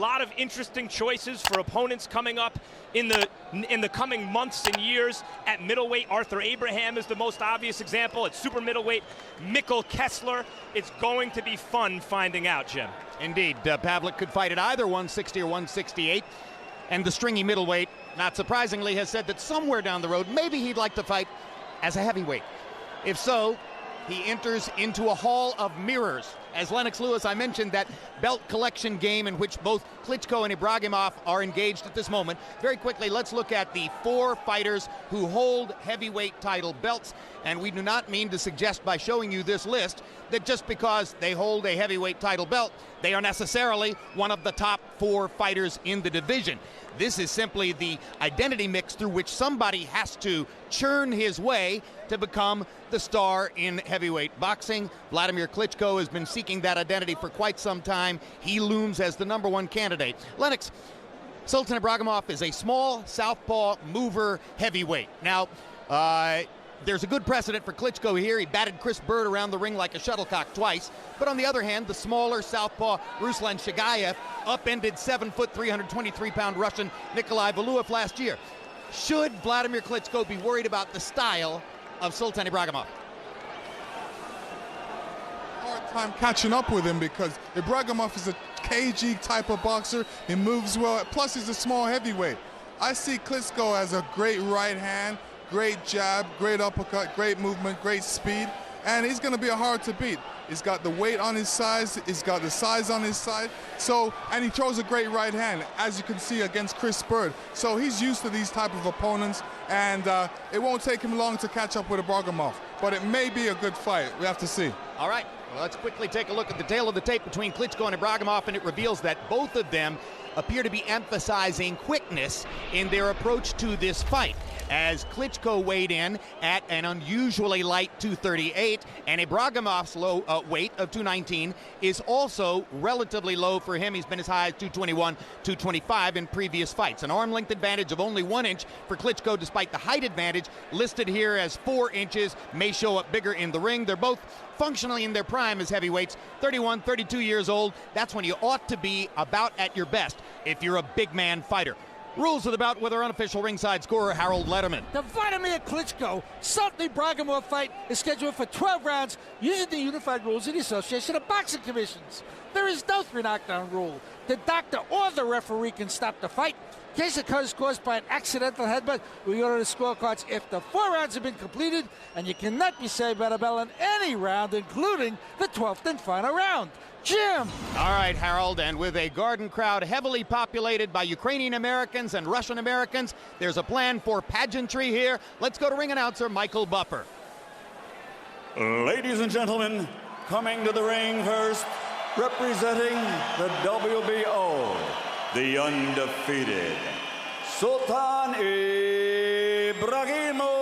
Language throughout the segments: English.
lot of interesting choices for opponents coming up in the coming months and years. At middleweight, Arthur Abraham is the most obvious example. At super middleweight, Mikkel Kessler. It's going to be fun finding out, Jim. Indeed, Pavlik could fight at either 160 or 168. And the stringy middleweight, not surprisingly, has said that somewhere down the road, maybe he'd like to fight as a heavyweight. If so, he enters into a hall of mirrors. As Lennox Lewis, I mentioned that belt collection game in which both Klitschko and Ibragimov are engaged at this moment. Very quickly, let's look at the 4 fighters who hold heavyweight title belts. And we do not mean to suggest by showing you this list that just because they hold a heavyweight title belt, they are necessarily one of the top 4 fighters in the division. This is simply the identity mix through which somebody has to churn his way to become the star in heavyweight boxing. Wladimir Klitschko has been seeking that identity for quite some time. He looms as the #1 candidate. Lennox, Sultan Ibragimov is a small southpaw mover heavyweight. Now, there's a good precedent for Klitschko here. He batted Chris Bird around the ring like a shuttlecock twice. But on the other hand, the smaller southpaw Ruslan Shagayev upended 7-foot, 323-pound Russian Nikolai Valuev last year. Should Wladimir Klitschko be worried about the style of Sultan Ibragimov? Hard time catching up with him because Ibragimov is a cagey type of boxer. He moves well, plus he's a small heavyweight. I see Klitschko as a great right hand, great jab, great uppercut, great movement, great speed, and he's going to be hard to beat. He's got the weight on his side, he's got the size on his side, and he throws a great right hand, as you can see against Chris Bird. So he's used to these type of opponents, and it won't take him long to catch up with Ibragimov, but it may be a good fight. We have to see. All right, well, let's quickly take a look at the tail of the tape between Klitschko and Ibragimov, and it reveals that both of them appear to be emphasizing quickness in their approach to this fight, as Klitschko weighed in at an unusually light 238, and Ibragimov's low weight of 219 is also relatively low for him. He's been as high as 221, 225 in previous fights. An arm length advantage of only 1 inch for Klitschko, despite the height advantage listed here as 4 inches, may show up bigger in the ring. They're both functionally in their prime as heavyweights, 31, 32 years old. That's when you ought to be about at your best if you're a big man fighter. Rules of the bout with our unofficial ringside scorer, Harold Lederman. The Wladimir Klitschko Sultan Ibragimov fight is scheduled for 12 rounds using the unified rules of the Association of Boxing Commissions. There is no 3 knockdown rule. The doctor or the referee can stop the fight. In case occurs caused by an accidental headbutt, we order the scorecards if the 4 rounds have been completed, and you cannot be saved by the bell in any round, including the 12th and final round. Jim! All right, Harold, and with a Garden crowd heavily populated by Ukrainian Americans and Russian Americans, there's a plan for pageantry here. Let's go to ring announcer Michael Buffer. Ladies and gentlemen, coming to the ring first, representing the WBO, the undefeated Sultan Ibragimov.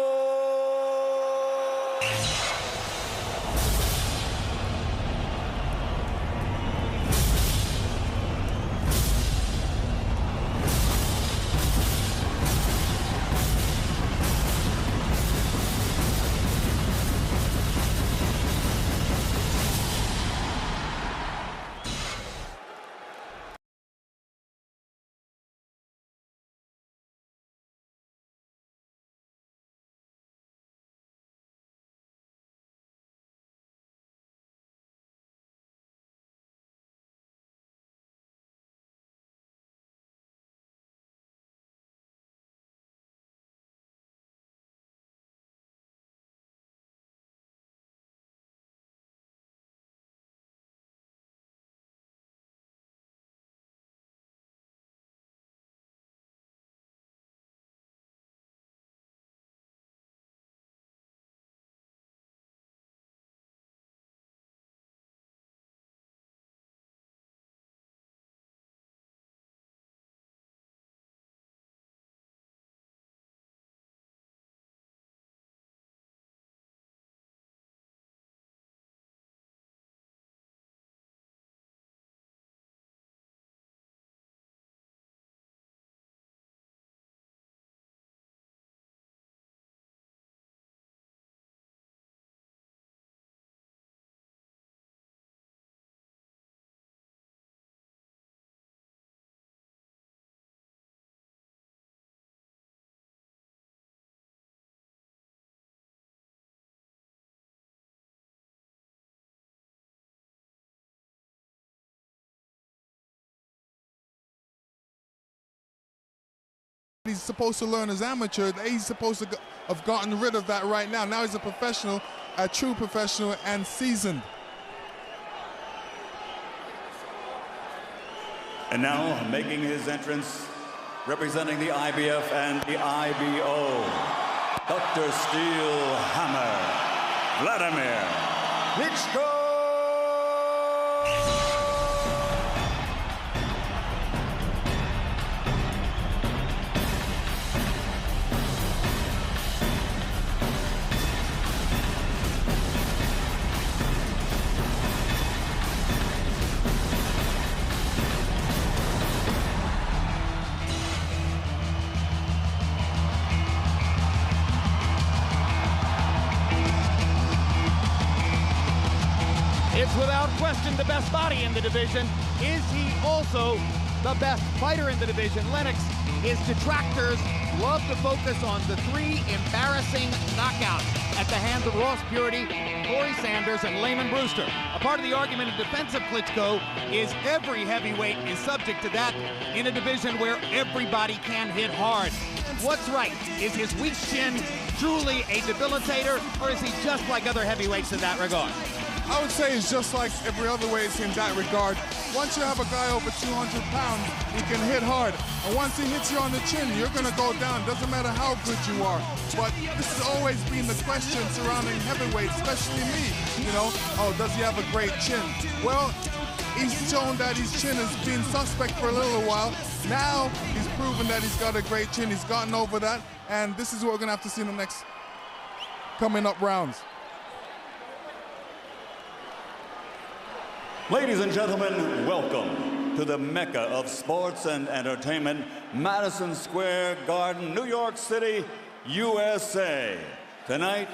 he's supposed to learn as amateur. He's supposed to have gotten rid of that right now. Now he's a professional, a true professional, and seasoned. And now making his entrance, representing the IBF and the IBO, Dr. Steel Hammer, Wladimir Klitschko. It's without question the best body in the division. Is he also the best fighter in the division? Lennox, his detractors love to focus on the 3 embarrassing knockouts at the hands of Ross Purity, Corey Sanders, and Layman Brewster. A part of the argument in defense of Klitschko is every heavyweight is subject to that in a division where everybody can hit hard. What's right? Is his weak chin truly a debilitator, or is he just like other heavyweights in that regard? I would say it's just like every other weight in that regard. Once you have a guy over 200 pounds, he can hit hard. And once he hits you on the chin, you're going to go down. Doesn't matter how good you are. But this has always been the question surrounding heavyweights, especially me. You know, oh, does he have a great chin? Well, he's shown that his chin has been suspect for a little while. Now he's proven that he's got a great chin. He's gotten over that. And this is what we're going to have to see in the next coming up rounds. Ladies and gentlemen, welcome to the Mecca of sports and entertainment, Madison Square Garden, New York City, USA. Tonight,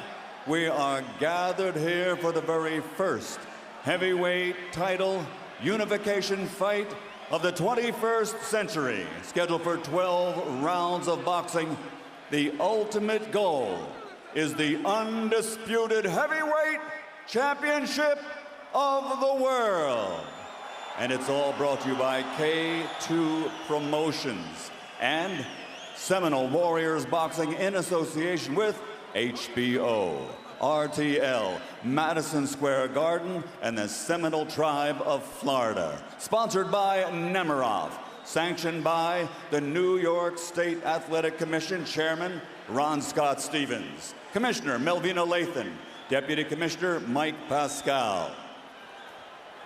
we are gathered here for the very first heavyweight title unification fight of the 21st century, scheduled for 12 rounds of boxing. The ultimate goal is the undisputed heavyweight championship of the world. And it's all brought to you by K2 Promotions and Seminole Warriors Boxing in association with HBO, RTL, Madison Square Garden, and the Seminole Tribe of Florida. Sponsored by Nemiroff, sanctioned by the New York State Athletic Commission Chairman Ron Scott Stevens, Commissioner Melvina Lathan, Deputy Commissioner Mike Pascal.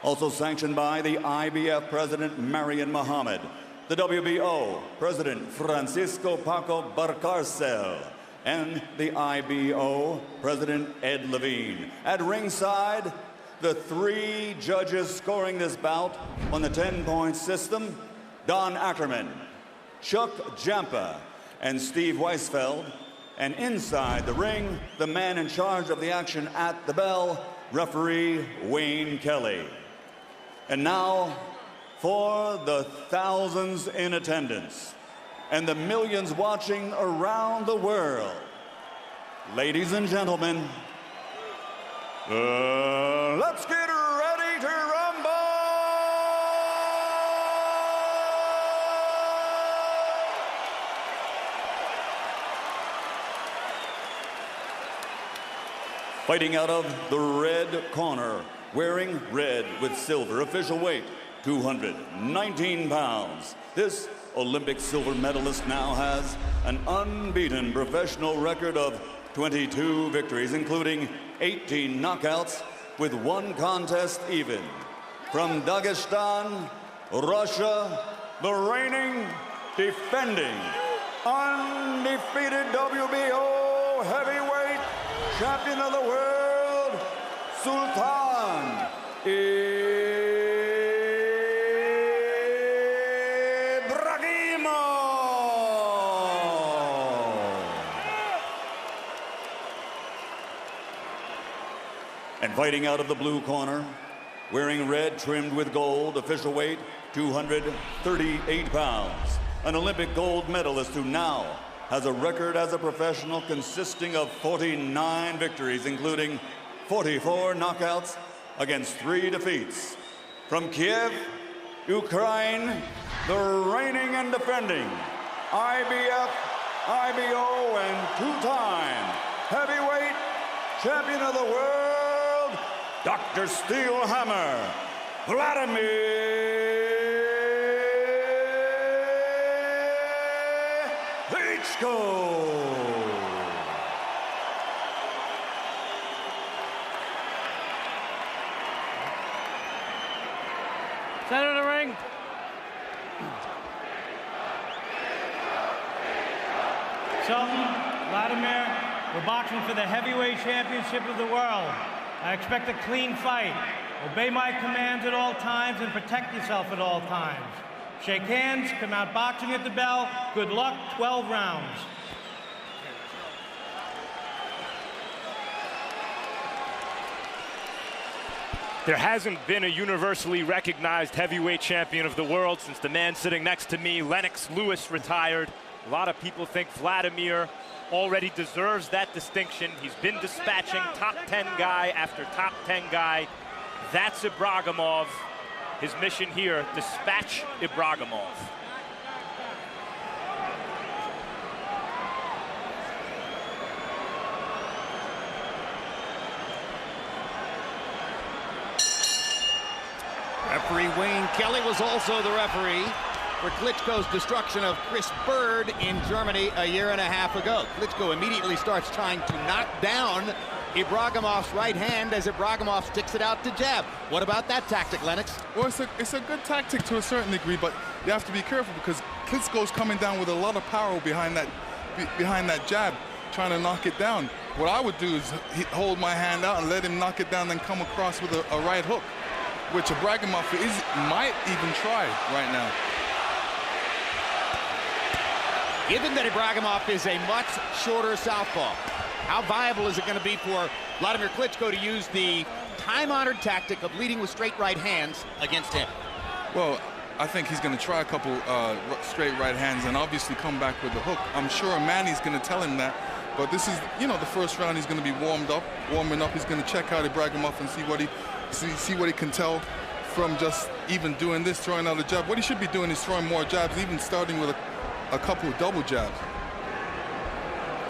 Also sanctioned by the IBF President Marian Muhammad, the WBO President Francisco Paco Barcarcel, and the IBO President Ed Levine. At ringside, the 3 judges scoring this bout on the 10-point system, Don Ackerman, Chuck Jampa, and Steve Weisfeld. And inside the ring, the man in charge of the action at the bell, referee Wayne Kelly. And now, for the thousands in attendance and the millions watching around the world, ladies and gentlemen, let's get ready to rumble! Fighting out of the red corner, wearing red with silver, official weight 219 pounds. This Olympic silver medalist now has an unbeaten professional record of 22 victories, including 18 knockouts with 1 contest even. From Dagestan, Russia, the reigning, defending, undefeated WBO heavyweight champion of the world, Sultan Ibragimov. And fighting out of the blue corner, wearing red trimmed with gold, official weight 238 pounds, an Olympic gold medalist who now has a record as a professional consisting of 49 victories, including 44 knockouts against 3 defeats. From Kiev, Ukraine, the reigning and defending IBF, IBO, and two-time heavyweight champion of the world, Dr. Steelhammer, Wladimir Klitschko. Center of the ring. Sultan, Wladimir, we're boxing for the heavyweight championship of the world. I expect a clean fight. Obey my commands at all times and protect yourself at all times. Shake hands, come out boxing at the bell. Good luck, 12 rounds. There hasn't been a universally recognized heavyweight champion of the world since the man sitting next to me, Lennox Lewis, retired. A lot of people think Wladimir already deserves that distinction. He's been dispatching top 10 guy after top 10 guy. That's Ibragimov. His mission here, dispatch Ibragimov. Referee Wayne Kelly was also the referee for Klitschko's destruction of Chris Bird in Germany a year and a half ago. Klitschko immediately starts trying to knock down Ibragimov's right hand as Ibragimov sticks it out to jab. What about that tactic, Lennox? Well, it's a good tactic to a certain degree, but you have to be careful because Klitschko's coming down with a lot of power behind that jab, trying to knock it down. What I would do is hold my hand out and let him knock it down, then come across with a right hook, which Ibragimov might even try right now. Given that Ibragimov is a much shorter southpaw, how viable is it going to be for Wladimir Klitschko to use the time-honored tactic of leading with straight right hands against him? Well, I think he's going to try a couple straight right hands and obviously come back with the hook. I'm sure Manny's going to tell him that, but this is, the first round he's going to be warming up. He's going to check out Ibragimov and see what he can tell from just even doing this, throwing out a jab. What he should be doing is throwing more jabs, even starting with a couple of double jabs.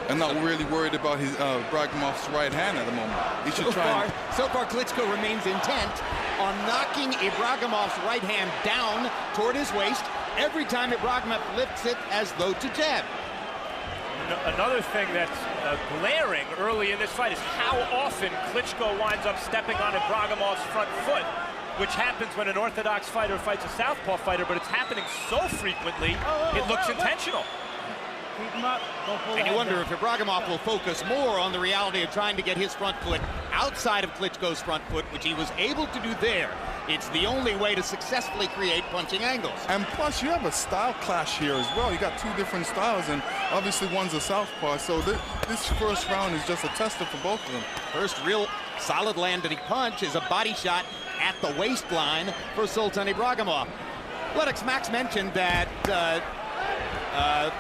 And not really worried about his Ibragimov's right hand at the moment. He should So far, Klitschko remains intent on knocking Ibragimov's right hand down toward his waist every time Ibragimov lifts it as though to jab. Another thing that's glaring early in this fight is how often Klitschko winds up stepping on Ibragimov's front foot, which happens when an orthodox fighter fights a southpaw fighter, but it's happening so frequently, it looks intentional. Keep him up. Don't pull And you wonder if Ibragimov will focus more on the reality of trying to get his front foot outside of Klitschko's front foot, which he was able to do there. It's the only way to successfully create punching angles. And plus, you have a style clash here as well. You got two different styles, and obviously one's a southpaw. So this first round is just a tester for both of them. First real solid landing punch is a body shot at the waistline for Sultan Ibragimov. Lennox, Max mentioned that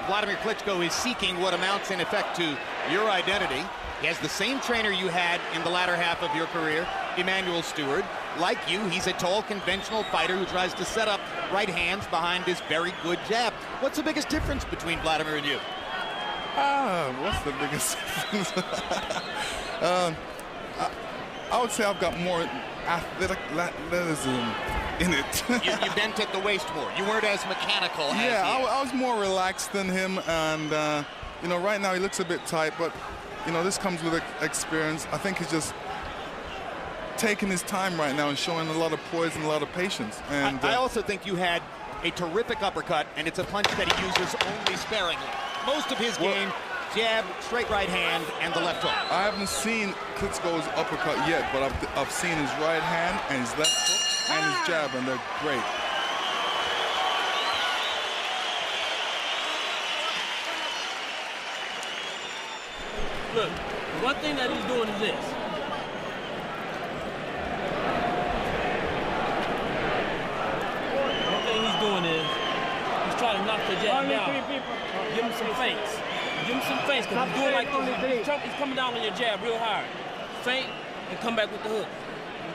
Wladimir Klitschko is seeking what amounts in effect to your identity. He has the same trainer you had in the latter half of your career, Emmanuel Stewart. Like you, he's a tall, conventional fighter who tries to set up right hands behind his very good jab. What's the biggest difference between Wladimir and you? What's the biggest difference? I would say I've got more athleticism in it. you bent at the waist more. You weren't as mechanical as he is. I was more relaxed than him, and right now he looks a bit tight, but this comes with experience. I think he's just taking his time right now and showing a lot of poise and a lot of patience. And I also think you had a terrific uppercut, and it's a punch that he uses only sparingly. Most of his game, jab, straight right hand, and the left hook. I haven't seen Klitschko's uppercut yet, but I've seen his right hand and his left hook and his jab, and they're great. Look, one thing that he's doing is this. One thing he's doing is he's trying to knock the jab down. Give him some feints. Give him some feints, because he's doing like this. He's coming down on your jab real hard. Feint and come back with the hook.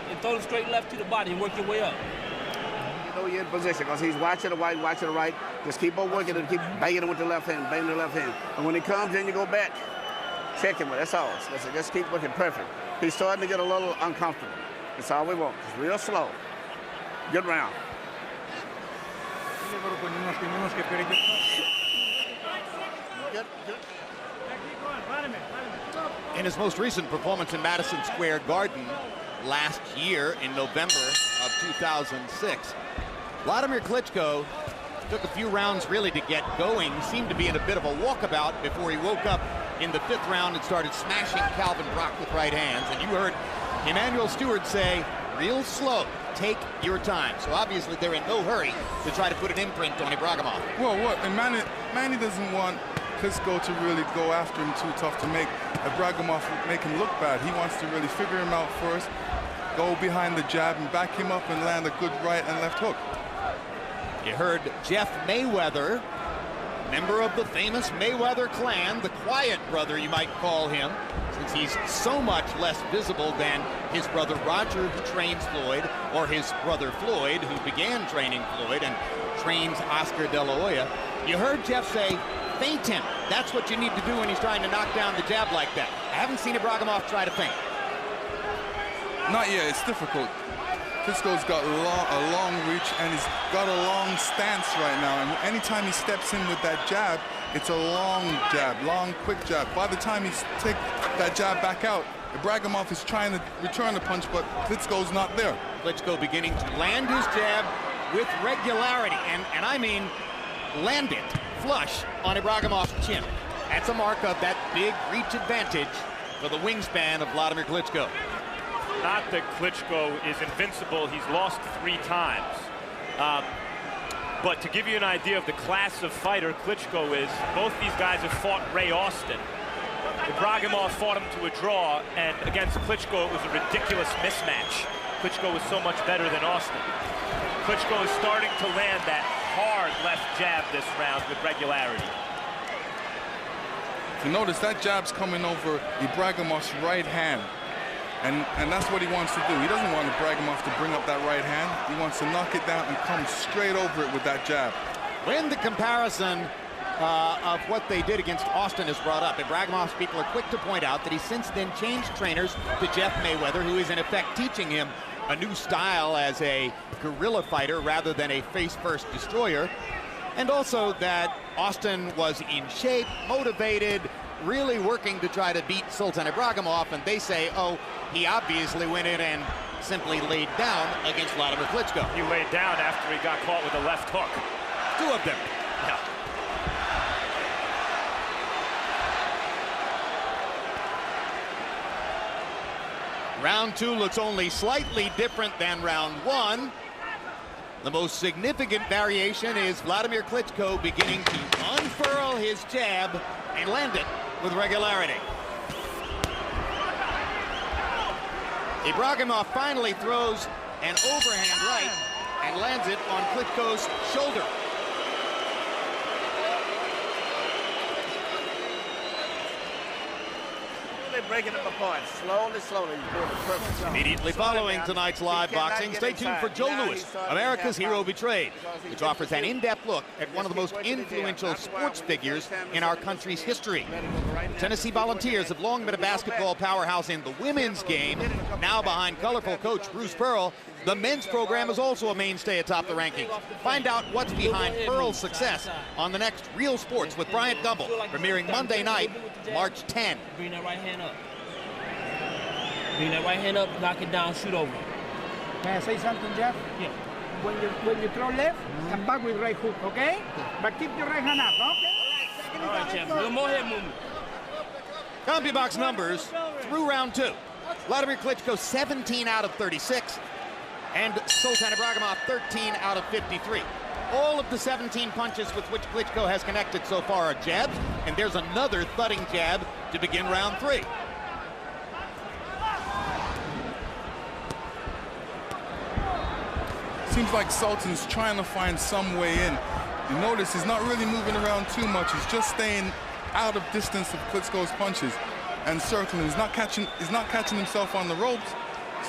And throw the straight left to the body and work your way up. You know you're in position because he's watching the right, watching the right. Just keep on working and keep banging it with the left hand, banging the left hand. And when he comes in, you go back, check him. That's all. Just keep working perfect. He's starting to get a little uncomfortable. That's all we want. Just real slow. Good round. In his most recent performance in Madison Square Garden last year in November of 2006, Wladimir Klitschko took a few rounds really to get going, seemed to be in a bit of a walkabout before he woke up in the 5th round and started smashing Calvin Brock with right hands. And you heard Emmanuel Stewart say, real slow, take your time. So obviously they're in no hurry to try to put an imprint on Ibragimov. Well, what? And Manny doesn't want Klitschko to really go after him too tough to make Ibragimov make him look bad. He wants to really figure him out first, go behind the jab and back him up and land a good right and left hook. You heard Jeff Mayweather, member of the famous Mayweather clan, the quiet brother you might call him, since he's so much less visible than his brother Roger, who trains Floyd, or his brother Floyd, who began training Floyd and trains Oscar De La Hoya. You heard Jeff say, feint him. That's what you need to do when he's trying to knock down the jab like that. I haven't seen Ibragimov try to feint. Not yet. It's difficult. Klitschko's got a long reach and he's got a long stance right now. And anytime he steps in with that jab, it's a long jab, long, quick jab. By the time he takes that jab back out, Ibragimov is trying to return the punch, but Klitschko's not there. Klitschko beginning to land his jab with regularity, and I mean land it flush on Ibragimov's chin. That's a mark of that big reach advantage for the wingspan of Wladimir Klitschko. Not that Klitschko is invincible. He's lost 3 times. But to give you an idea of the class of fighter Klitschko is, both these guys have fought Ray Austin. Ibragimov fought him to a draw, and against Klitschko it was a ridiculous mismatch. Klitschko was so much better than Austin. Klitschko is starting to land that hard left jab this round with regularity. If you notice, that jab's coming over Ibragimov's right hand. And that's what he wants to do. He doesn't want Ibragimov to bring up that right hand. He wants to knock it down and come straight over it with that jab. When the comparison of what they did against Austin is brought up, Ibragimov's people are quick to point out that he's since then changed trainers to Jeff Mayweather, who is in effect teaching him a new style as a guerrilla fighter rather than a face-first destroyer. And also that Austin was in shape, motivated, really working to try to beat Sultan Ibragimov, and they say, oh, he obviously went in and simply laid down against Wladimir Klitschko. He laid down after he got caught with a left hook. 2 of them. Yeah. Round 2 looks only slightly different than round 1. The most significant variation is Wladimir Klitschko beginning to unfurl his jab and land it with regularity. Ibragimov finally throws an overhand right and lands it on Klitschko's shoulder. Breaking them apart, slowly. Immediately following tonight's live boxing, stay tuned for Joe Louis, America's Hero Betrayed, which offers an in-depth look at one of the most influential sports figures in our country's history. The Tennessee Volunteers have long been a basketball powerhouse in the women's game. Now behind colorful coach Bruce Pearl, the men's program is also a mainstay atop the rankings. Find out what's behind Pearl's success on the next Real Sports with Bryant Gumbel, premiering Monday night, March 10. Bring that right hand up. Bring that right hand up, knock it down, shoot over. May I say something, Jeff? Yeah. When you throw left, come back with right hook, okay? But keep your right hand up, okay? All right, Jeff. A little more head movement. CompuBox numbers through round 2. Wladimir Klitschko 17 out of 36, and Sultan Ibragimov 13 out of 53. All of the 17 punches with which Klitschko has connected so far are jabs, and there's another thudding jab to begin round 3. Seems like Sultan's trying to find some way in. You notice he's not really moving around too much. He's just staying out of distance of Klitschko's punches and circling. He's not catching himself on the ropes,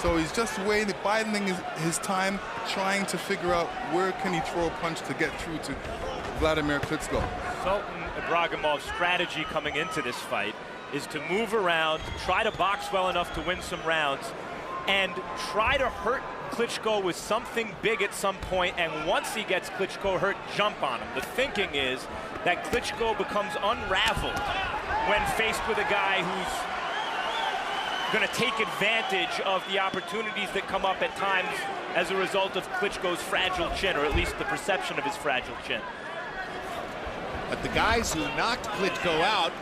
So he's just waiting, biding his time, trying to figure out where can he throw a punch to get through to Wladimir Klitschko. Sultan Ibragimov's strategy coming into this fight is to move around, try to box well enough to win some rounds, and try to hurt Klitschko with something big at some point, and once he gets Klitschko hurt, jump on him. The thinking is that Klitschko becomes unraveled when faced with a guy who's going to take advantage of the opportunities that come up at times as a result of Klitschko's fragile chin, or at least the perception of his fragile chin. But the guys who knocked Klitschko out,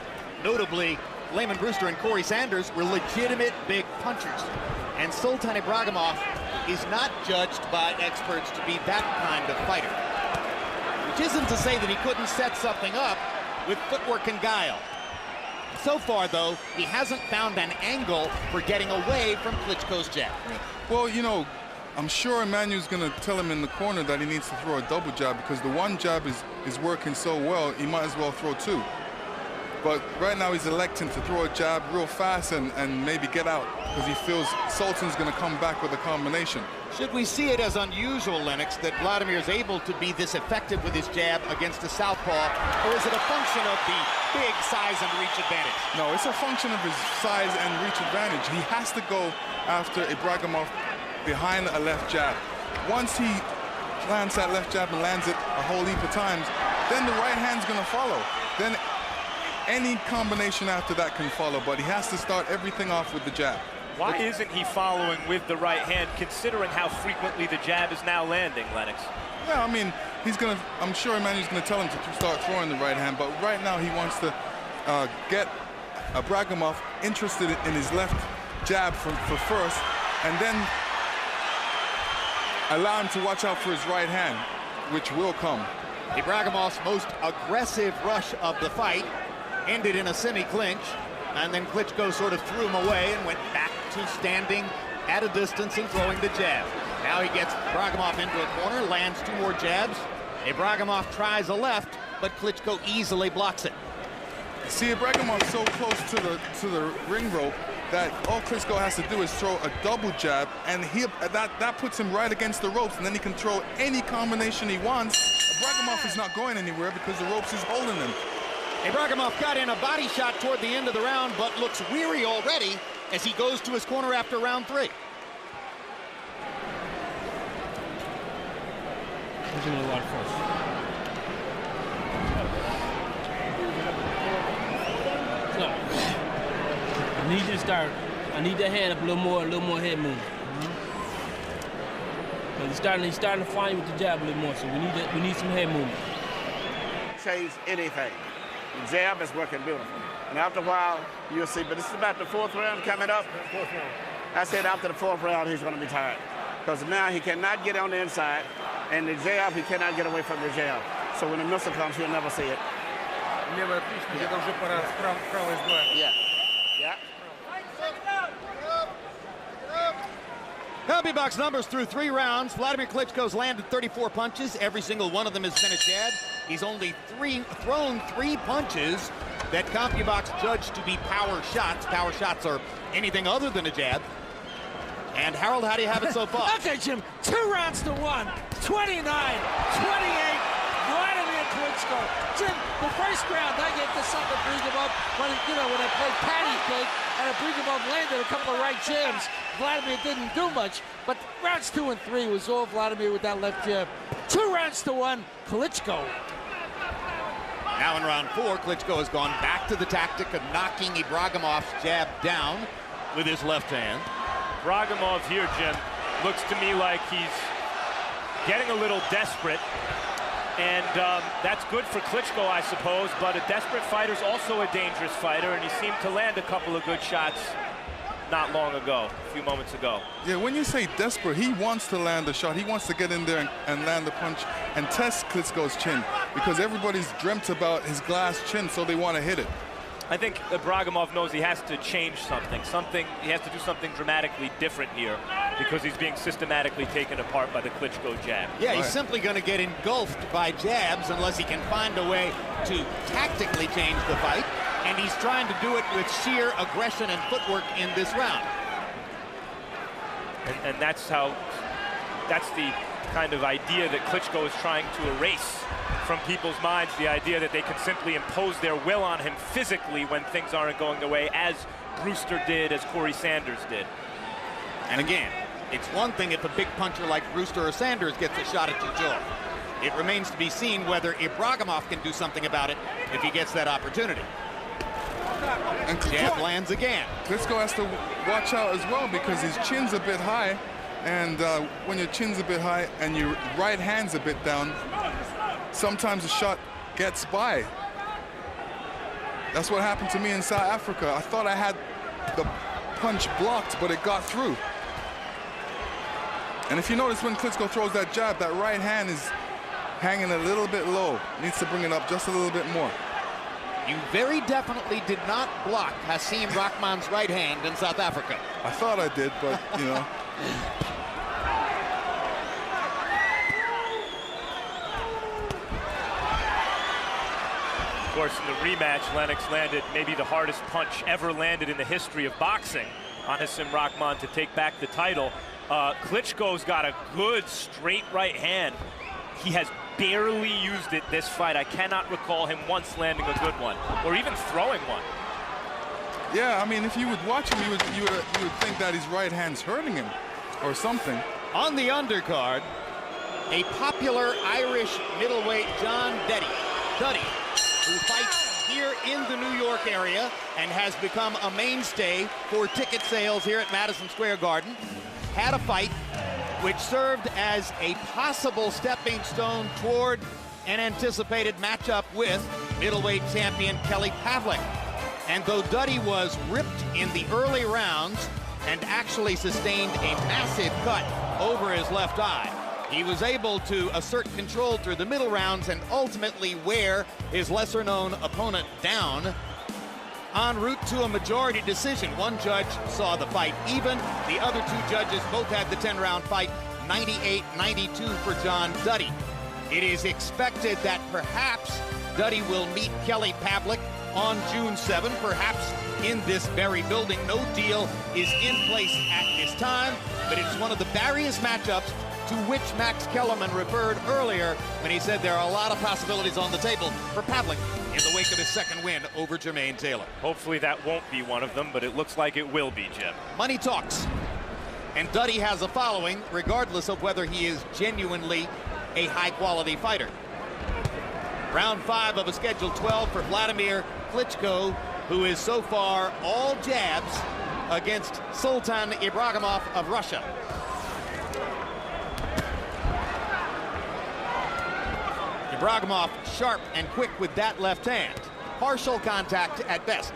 notably Lehman Brewster and Corey Sanders, were legitimate big punchers. And Sultan Ibragimov is not judged by experts to be that kind of fighter. Which isn't to say that he couldn't set something up with footwork and guile. So far, though, he hasn't found an angle for getting away from Klitschko's jab. Well, you know, I'm sure Emmanuel's going to tell him in the corner that he needs to throw a double jab because the one jab is working so well, he might as well throw two. But right now he's electing to throw a jab real fast and maybe get out because he feels Sultan's going to come back with a combination. Should we see it as unusual, Lennox, that Wladimir is able to be this effective with his jab against a southpaw, or is it a function of the big size and reach advantage? No, it's a function of his size and reach advantage. He has to go after Ibragimov behind a left jab. Once he lands that left jab and lands it a whole heap of times, then the right hand's going to follow. Then any combination after that can follow, but he has to start everything off with the jab. Why isn't he following with the right hand, considering how frequently the jab is now landing, Lennox? Yeah, I mean, I'm sure Emmanuel's going to tell him to start throwing the right hand, but right now he wants to get Ibragimov interested in his left jab for first, and then allow him to watch out for his right hand, which will come. Ibragimov's most aggressive rush of the fight ended in a semi-clinch, and then Klitschko sort of threw him away and went back to standing at a distance and throwing the jab. Now he gets Ibragimov into a corner, lands two more jabs. Ibragimov tries a left, but Klitschko easily blocks it. See, Ibragimov's so close to the ring rope that all Klitschko has to do is throw a double jab, and that puts him right against the ropes, and then he can throw any combination he wants. Ibragimov is not going anywhere because the ropes is holding him. Ibragimov got in a body shot toward the end of the round, but looks weary already as he goes to his corner after round 3. Who's going to walk first? So, I need you to start. I need that hand up a little more head movement. But he's starting to find you with the jab a little more, so we need some head movement. Change anything. The jab is working beautiful. And after a while, you'll see, but this is about the 4th round coming up. 4th round. I said after the 4th round, he's going to be tired. Because now he cannot get on the inside, and the jab, he cannot get away from the jab. So when the missile comes, he'll never see it. Yeah. Yeah. Healthy box numbers through 3 rounds. Wladimir Klitschko's landed 34 punches. Every single one of them has been a jab. He's only thrown 3 punches that CompuBox judged to be power shots. Power shots are anything other than a jab. And Harold, how do you have it so far? Okay, Jim, 2 rounds to 1, 29, 28, Wladimir Klitschko. Jim, the first round, I get this up at Ibragimov when I played patty cake, and Ibragimov landed a couple of right jabs. Wladimir didn't do much, but rounds 2 and 3 was all Wladimir with that left jab. 2 rounds to 1, Klitschko. Now in round 4, Klitschko has gone back to the tactic of knocking Ibragimov's jab down with his left hand. Ibragimov here, Jim, looks to me like he's getting a little desperate, and that's good for Klitschko, I suppose, but a desperate fighter's also a dangerous fighter, and he seemed to land a couple of good shots not long ago, a few moments ago. Yeah, when you say desperate, he wants to land a shot. He wants to get in there and land a punch and test Klitschko's chin, because everybody's dreamt about his glass chin, so they want to hit it. I think Ibragimov knows he has to change something. He has to do something dramatically different here because he's being systematically taken apart by the Klitschko jab. Yeah, he's simply going to get engulfed by jabs unless he can find a way to tactically change the fight. And he's trying to do it with sheer aggression and footwork in this round. And that's the kind of idea that Klitschko is trying to erase from people's minds, the idea that they can simply impose their will on him physically when things aren't going the way, as Brewster did, as Corey Sanders did. And again, it's one thing if a big puncher like Brewster or Sanders gets a shot at your jaw. It remains to be seen whether Ibragimov can do something about it if he gets that opportunity. And Jab lands again. Klitschko has to watch out as well because his chin's a bit high, and when your chin's a bit high and your right hand's a bit down, sometimes the shot gets by. That's what happened to me in South Africa. I thought I had the punch blocked, but it got through. And if you notice when Klitschko throws that jab, that right hand is hanging a little bit low. Needs to bring it up just a little bit more. You very definitely did not block Hasim Rahman's right hand in South Africa. I thought I did, but, you know. Of course, in the rematch, Lennox landed maybe the hardest punch ever landed in the history of boxing on Hasim Rahman to take back the title. Klitschko's got a good straight right hand. He has barely used it this fight. I cannot recall him once landing a good one or even throwing one. Yeah, I mean, if you would watch him, you would think that his right hand's hurting him or something. On the undercard, a popular Irish middleweight, John Duddy, who fights here in the New York area and has become a mainstay for ticket sales here at Madison Square Garden, had a fight which served as a possible stepping stone toward an anticipated matchup with middleweight champion Kelly Pavlik. And though Duddy was ripped in the early rounds and actually sustained a massive cut over his left eye, he was able to assert control through the middle rounds and ultimately wear his lesser-known opponent down en route to a majority decision. One judge saw the fight even. The other two judges both had the 10-round fight, 98-92 for John Duddy. It is expected that perhaps Duddy will meet Kelly Pavlik on June 7, perhaps in this very building. No deal is in place at this time, but it's one of the various matchups to which Max Kellerman referred earlier when he said there are a lot of possibilities on the table for Pavlik in the wake of his second win over Jermaine Taylor. Hopefully that won't be one of them, but it looks like it will be, Jim. Money talks. And Duddy has a following, regardless of whether he is genuinely a high-quality fighter. Round 5 of a scheduled 12 for Wladimir Klitschko, who is so far all jabs against Sultan Ibragimov of Russia. Ibragimov sharp and quick with that left hand. Partial contact at best.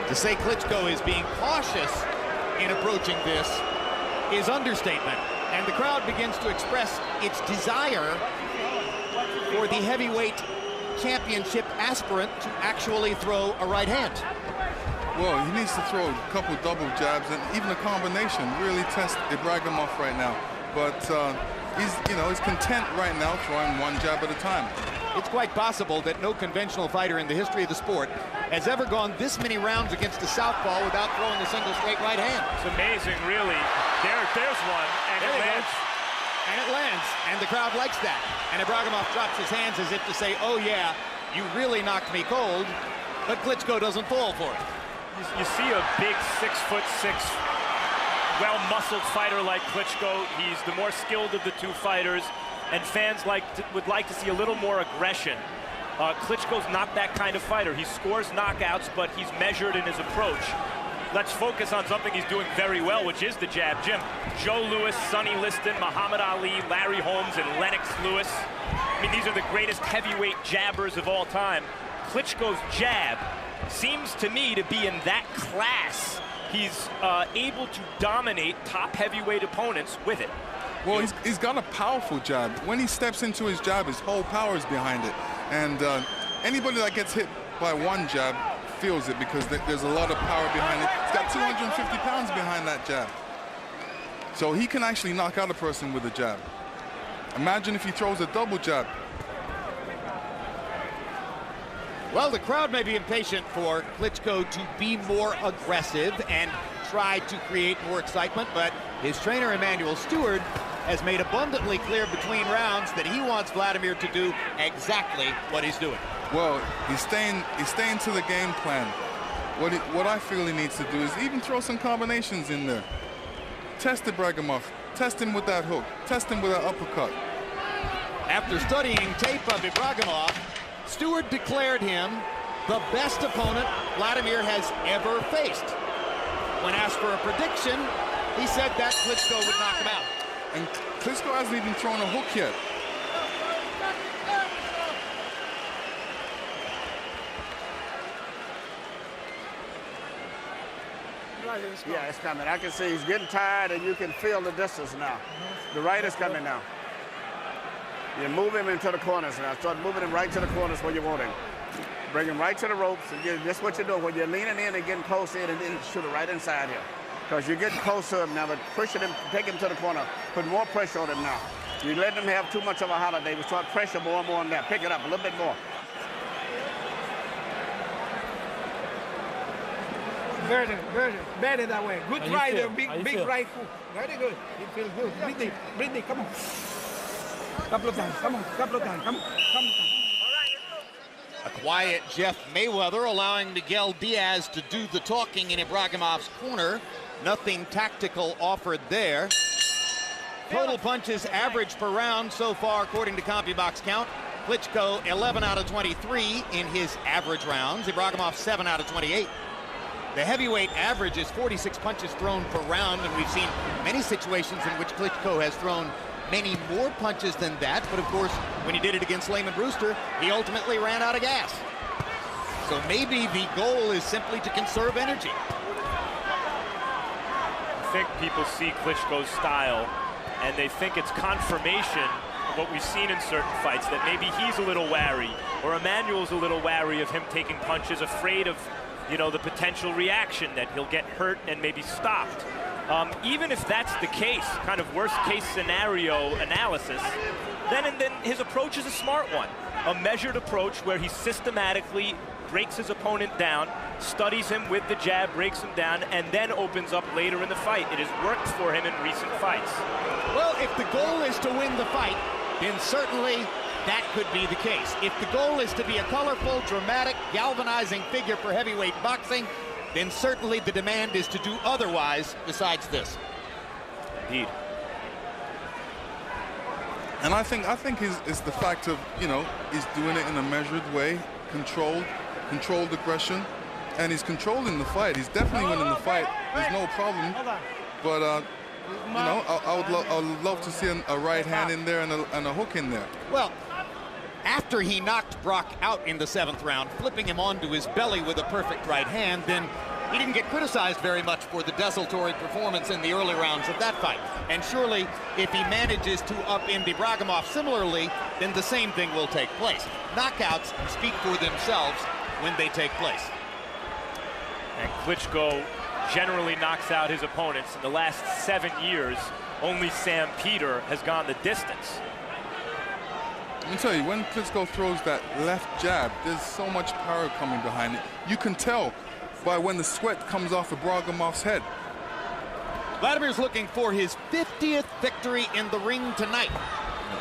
To say Klitschko is being cautious in approaching this is understatement, and the crowd begins to express its desire for the heavyweight championship aspirant to actually throw a right hand. Well, he needs to throw a couple double jabs and even a combination, really test Ibragimov right now. But he's content right now throwing one jab at a time. It's quite possible that no conventional fighter in the history of the sport has ever gone this many rounds against a southpaw without throwing a single straight right hand. It's amazing, really. There's one, and it lands. And it lands, and the crowd likes that. And Ibragimov drops his hands as if to say, oh yeah, you really knocked me cold, but Klitschko doesn't fall for it. You see a big 6'6", well-muscled fighter like Klitschko. He's the more skilled of the two fighters, and fans would like to see a little more aggression. Klitschko's not that kind of fighter. He scores knockouts, but he's measured in his approach. Let's focus on something he's doing very well, which is the jab. Jim, Joe Louis, Sonny Liston, Muhammad Ali, Larry Holmes, and Lennox Lewis. I mean, these are the greatest heavyweight jabbers of all time. Klitschko's jab seems to me to be in that class. He's able to dominate top heavyweight opponents with it. Well, he's got a powerful jab. When he steps into his jab, his whole power is behind it. And anybody that gets hit by one jab feels it because there's a lot of power behind it. He's got 250 pounds behind that jab. So he can actually knock out a person with a jab. Imagine if he throws a double jab. Well, the crowd may be impatient for Klitschko to be more aggressive and try to create more excitement, but his trainer, Emanuel Stewart, has made abundantly clear between rounds that he wants Wladimir to do exactly what he's doing. Well, he's staying to the game plan. What I feel he needs to do is even throw some combinations in there. Test Ibragimov, test him with that hook, test him with that uppercut. After studying tape of Ibragimov, Stewart declared him the best opponent Wladimir has ever faced. When asked for a prediction, he said that Klitschko would knock him out. And Klitschko hasn't even thrown a hook yet. Yeah, it's coming. I can see he's getting tired, and you can feel the distance now. The right is coming now. You move him into the corners now. Start moving him right to the corners where you want him. Bring him right to the ropes. And that's what you're doing. When you're leaning in and getting close in, and then shoot it right inside here. Because you're getting close to him now, but pushing him, take him to the corner. Put more pressure on him now. You're letting him have too much of a holiday. We start pressure more and more on that. Pick it up a little bit more. Better that way. Good try there, big right hook. Very good. It feels good. Breathe, come on. Couple of times, come on, come on. A quiet Jeff Mayweather allowing Miguel Diaz to do the talking in Ibragimov's corner. Nothing tactical offered there. Total punches average per round so far, according to CompuBox count. Klitschko 11 out of 23 in his average rounds. Ibragimov 7 out of 28. The heavyweight average is 46 punches thrown per round, and we've seen many situations in which Klitschko has thrown many more punches than that. But of course, when he did it against Lehman Brewster, he ultimately ran out of gas. So maybe the goal is simply to conserve energy. I think people see Klitschko's style and they think it's confirmation of what we've seen in certain fights, that maybe he's a little wary, or Emanuel's a little wary of him taking punches, afraid of, you know, the potential reaction that he'll get hurt and maybe stopped. Even if that's the case, kind of worst case scenario analysis, then his approach is a smart one. A measured approach where he systematically breaks his opponent down, studies him with the jab, breaks him down, and then opens up later in the fight. It has worked for him in recent fights. Well, if the goal is to win the fight, then certainly that could be the case. If the goal is to be a colorful, dramatic, galvanizing figure for heavyweight boxing, then certainly the demand is to do otherwise besides this. Indeed. And I think it's the fact of, you know, he's doing it in a measured way, controlled aggression, and he's controlling the fight. He's definitely winning the fight. There's no problem. But you know, I would love to see a right hand in there and a hook in there. Well, after he knocked Brock out in the 7th round, flipping him onto his belly with a perfect right hand, then he didn't get criticized very much for the desultory performance in the early rounds of that fight. And surely, if he manages to upend Ibragimov similarly, then the same thing will take place. Knockouts speak for themselves when they take place. And Klitschko generally knocks out his opponents. In the last 7 years, only Sam Peter has gone the distance. Let me tell you, when Klitschko throws that left jab, there's so much power coming behind it. You can tell by when the sweat comes off Ibragimov's head. Wladimir's looking for his 50th victory in the ring tonight.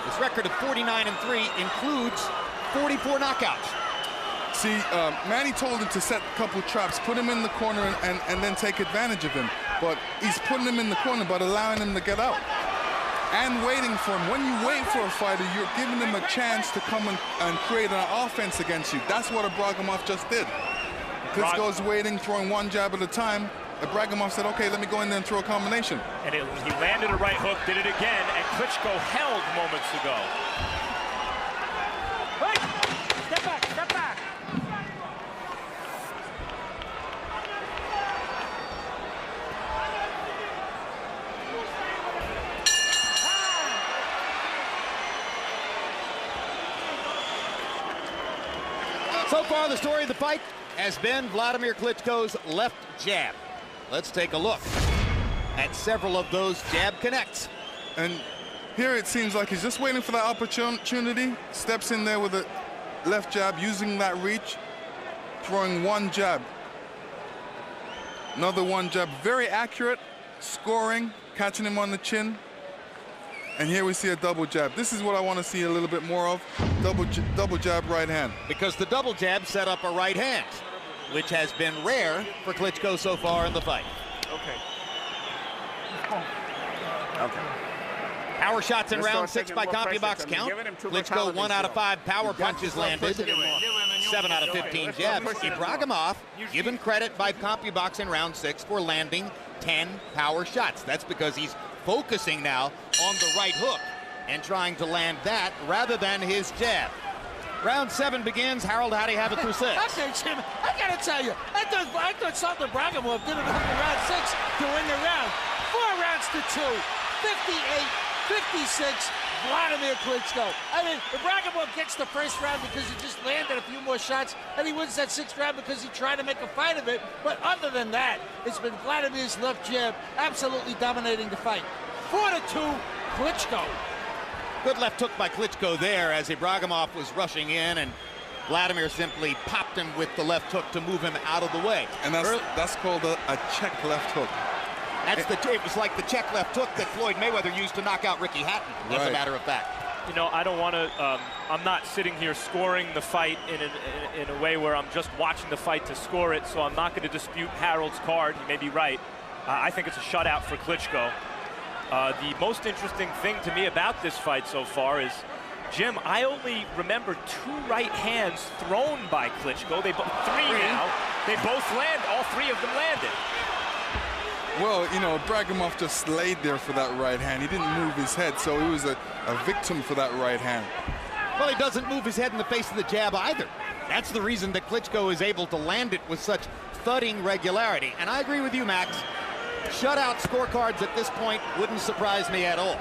His record of 49-3 includes 44 knockouts. See, Manny told him to set a couple traps, put him in the corner and then take advantage of him. But he's putting him in the corner but allowing him to get out. And waiting for him. When you wait for a fighter, you're giving him a chance to come and create an offense against you. That's what Ibragimov just did. Klitschko's waiting, throwing one jab at a time. Ibragimov said, okay, let me go in there and throw a combination. And he landed a right hook, did it again, and Klitschko held moments ago. Wait! Step back, step back. So far, the story of the fight has been Wladimir Klitschko's left jab. Let's take a look at several of those jab connects. And here it seems like he's just waiting for that opportunity, steps in there with a left jab, using that reach, throwing one jab. Another one jab, very accurate, scoring, catching him on the chin. And here we see a double jab. This is what I want to see a little bit more of, double jab right hand. Because the double jab set up a right hand, which has been rare for Klitschko so far in the fight. Okay. Power shots in round 6 by CompuBox count. Klitschko 1 out of 5 power punches landed, 7 out of 15 jabs. Ibragimov given credit by CompuBox in round 6 for landing 10 power shots. That's because he's focusing now on the right hook and trying to land that rather than his jab. Round 7 begins. Harold, how do you have it through 6? Okay, Jim, I gotta tell you, I thought Sultan Ibragimov did enough in round 6 to win the round. 4 rounds to 2, 58-56, Wladimir Klitschko. I mean, Ibragimov gets the first round because he just landed a few more shots, and he wins that 6th round because he tried to make a fight of it. But other than that, it's been Vladimir's left jab absolutely dominating the fight. 4-2, Klitschko. Good left hook by Klitschko there as Ibragimov was rushing in, and Wladimir simply popped him with the left hook to move him out of the way. And that's called a check left hook. It was like the check left hook that Floyd Mayweather used to knock out Ricky Hatton, as a matter of fact. You know, I don't want to, I'm not sitting here scoring the fight in a way where I'm just watching the fight to score it, so I'm not going to dispute Harold's card. He may be right. I think it's a shutout for Klitschko. The most interesting thing to me about this fight so far is, Jim, I only remember 2 right hands thrown by Klitschko. Three now. They both land. All 3 of them landed. Well, you know, Ibragimov just laid there for that right hand. He didn't move his head, so he was a victim for that right hand. Well, he doesn't move his head in the face of the jab either. That's the reason that Klitschko is able to land it with such thudding regularity. And I agree with you, Max. Shutout scorecards at this point wouldn't surprise me at all.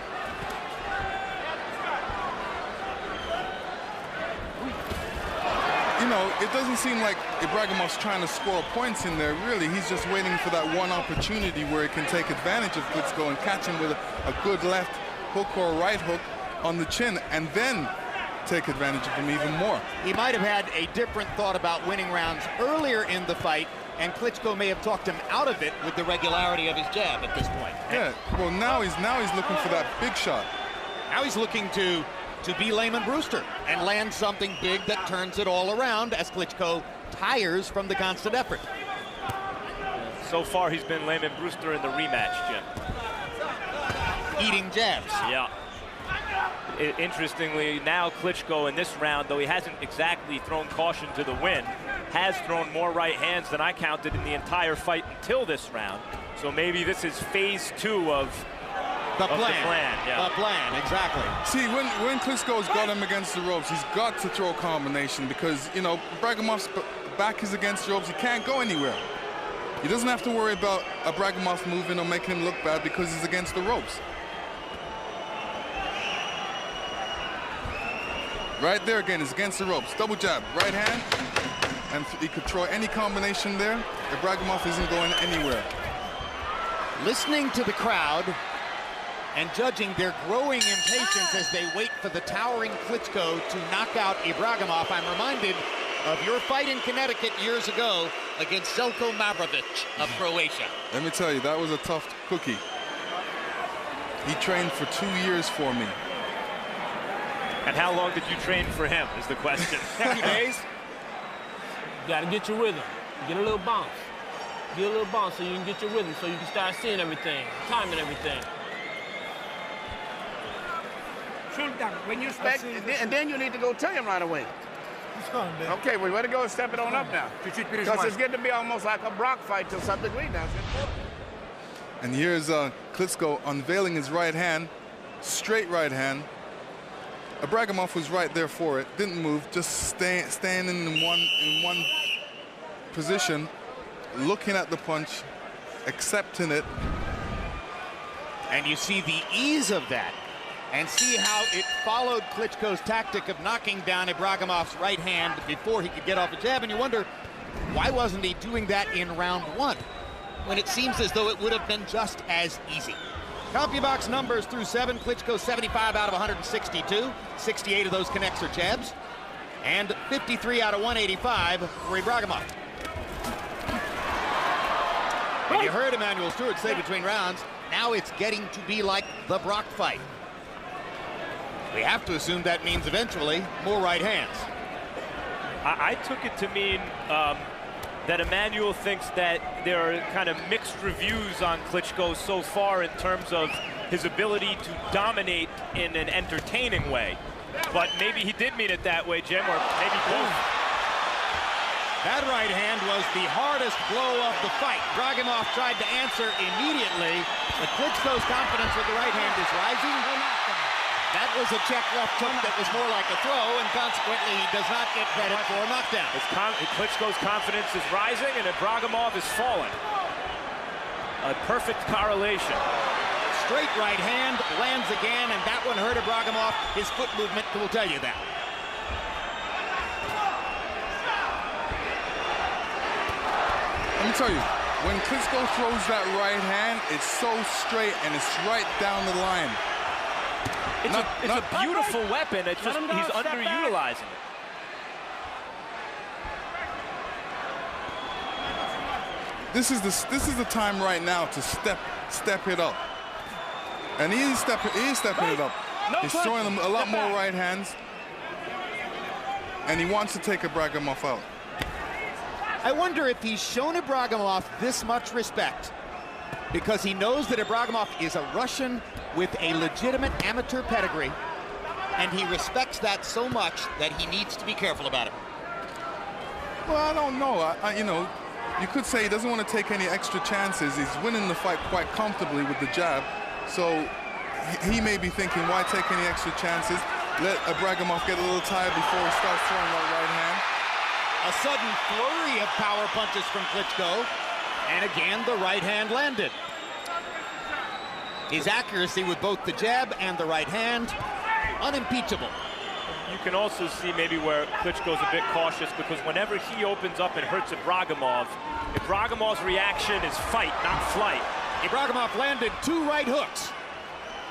You know, it doesn't seem like Ibragimov's trying to score points in there, really. He's just waiting for that one opportunity where he can take advantage of Klitschko and catch him with a good left hook or right hook on the chin, and then take advantage of him even more. He might have had a different thought about winning rounds earlier in the fight, and Klitschko may have talked him out of it with the regularity of his jab at this point. Yeah, well, now he's looking for that big shot. Now he's looking to be Lehman Brewster and land something big that turns it all around as Klitschko tires from the constant effort. So far, he's been Lehman Brewster in the rematch, Jim. Eating jabs. Yeah. Interestingly, now Klitschko in this round, though he hasn't exactly thrown caution to the wind, has thrown more right hands than I counted in the entire fight until this round. So maybe this is phase 2 of the plan. Yeah. The plan, exactly. See, when Klitschko's got him against the ropes, he's got to throw a combination because, you know, Ibragimov's back is against the ropes. He can't go anywhere. He doesn't have to worry about Ibragimov moving or making him look bad because he's against the ropes. Right there again, it's against the ropes. Double jab, right hand, and he could throw any combination there. Ibragimov isn't going anywhere. Listening to the crowd and judging their growing impatience as they wait for the towering Klitschko to knock out Ibragimov, I'm reminded of your fight in Connecticut years ago against Zelko Mavrovic of Croatia. Let me tell you, that was a tough cookie. He trained for 2 years for me. And how long did you train for him is the question. 30 days. You got to get your rhythm. Get a little bounce. Get a little bounce so you can get your rhythm, so you can start seeing everything, timing everything. Sultan, when you Back, and then you need to go tell him right away. Okay, we better go step it on up now. Because it's getting to be almost like a Brock fight to some degree now. And here's Klitschko unveiling his right hand, straight right hand. Ibragimov was right there for it, didn't move, just standing in one position, looking at the punch, accepting it. And you see the ease of that, and see how it followed Klitschko's tactic of knocking down Ibragimov's right hand before he could get off a jab, and you wonder, why wasn't he doing that in round 1, when it seems as though it would have been just as easy. CompuBox numbers through 7, Klitschko 75 out of 162, 68 of those connects are jabs. And 53 out of 185 for Ibragimov. And you heard Emanuel Stewart say between rounds, now it's getting to be like the Brock fight. We have to assume that means eventually more right hands. I took it to mean that Emanuel thinks that there are kind of mixed reviews on Klitschko so far in terms of his ability to dominate in an entertaining way. But maybe he did mean it that way, Jim, or maybe both. That right hand was the hardest blow of the fight. Ibragimov tried to answer immediately, but Klitschko's confidence with the right hand is rising. That was a check left hook that was more like a throw, and consequently he does not get credit for a knockdown. Klitschko's confidence is rising, and Ibragimov is falling. A perfect correlation. Straight right hand, lands again, and that one hurt Ibragimov. His foot movement will tell you that. Let me tell you, when Klitschko throws that right hand, it's so straight and it's right down the line. It's a beautiful weapon. It's just he's underutilizing it. This is the time right now to step it up. And he is stepping it up. He's throwing them a lot more right hands. And he wants to take Ibragimov out. I wonder if he's shown Ibragimov this much respect because he knows that Ibragimov is a Russian with a legitimate amateur pedigree, and he respects that so much that he needs to be careful about it. Well, I don't know. You know, you could say he doesn't want to take any extra chances. He's winning the fight quite comfortably with the jab. So he may be thinking, why take any extra chances? Let Ibragimov get a little tired before he starts throwing that right hand. A sudden flurry of power punches from Klitschko, and again the right hand landed. His accuracy with both the jab and the right hand, unimpeachable. You can also see maybe where Klitschko's a bit cautious, because whenever he opens up and hurts Ibragimov, Ibragimov's reaction is fight, not flight. Ibragimov landed 2 right hooks,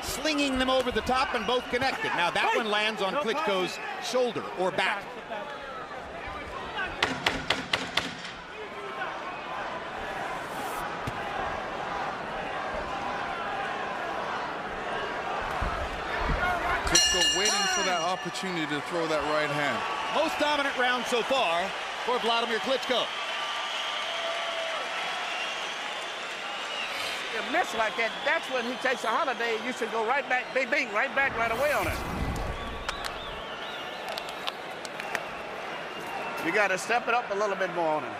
slinging them over the top and both connected. Now that one lands on Klitschko's shoulder or back. Klitschko waiting for that opportunity to throw that right hand. Most dominant round so far for Wladimir Klitschko. You miss like that, that's when he takes a holiday. You should go right back, bing, bing, right back right away on it. You got to step it up a little bit more on him.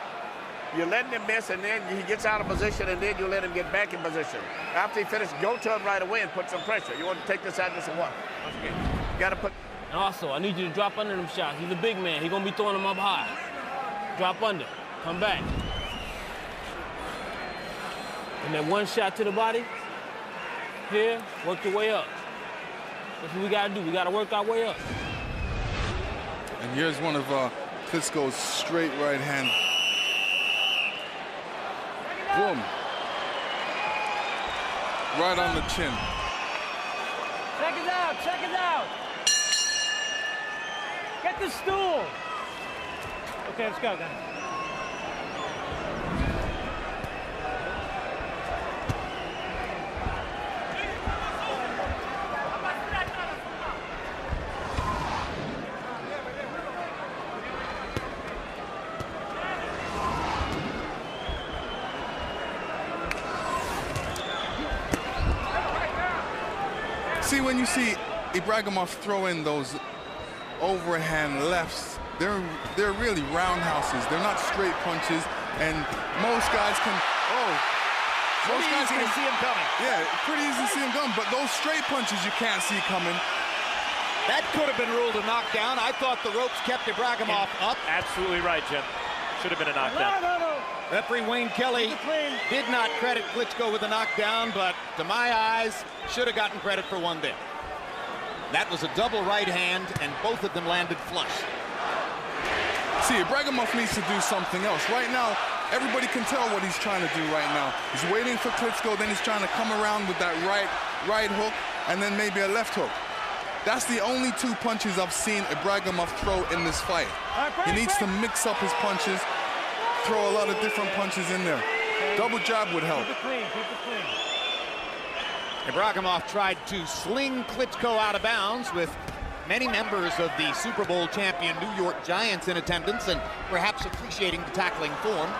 You're letting him miss, and then he gets out of position, and then you let him get back in position. After he finishes, go to him right away and put some pressure. You want to take this out just a one. You got to put. And also, I need you to drop under them shots. He's a big man. He's going to be throwing them up high. Drop under. Come back. And that one shot to the body, here, work your way up. That's what we got to do. We got to work our way up. And here's one of Klitschko's straight right hand. Boom. Right on the chin. Check it out, check it out. Get the stool. Okay, let's go, guys. See, when you see Ibragimov throw in those overhand lefts, they're really roundhouses. They're not straight punches, and most guys can. Most guys can see him coming. Yeah, pretty easy to see him coming. But those straight punches you can't see coming. That could have been ruled a knockdown. I thought the ropes kept Ibragimov up. Absolutely right, Jim. Should have been a knockdown. No. Referee Wayne Kelly did not credit Klitschko with a knockdown, but to my eyes, should have gotten credit for one there. That was a double right hand, and both of them landed flush. See, Ibragimov needs to do something else. Right now, everybody can tell what he's trying to do right now. He's waiting for Klitschko, then he's trying to come around with that right hook, and then maybe a left hook. That's the only 2 punches I've seen Ibragimov throw in this fight. He needs to mix up his punches, throw a lot of different punches in there. Double jab would help. Keep it clean, keep it clean. Ibragimov tried to sling Klitschko out of bounds with many members of the Super Bowl champion New York Giants in attendance and perhaps appreciating the tackling form.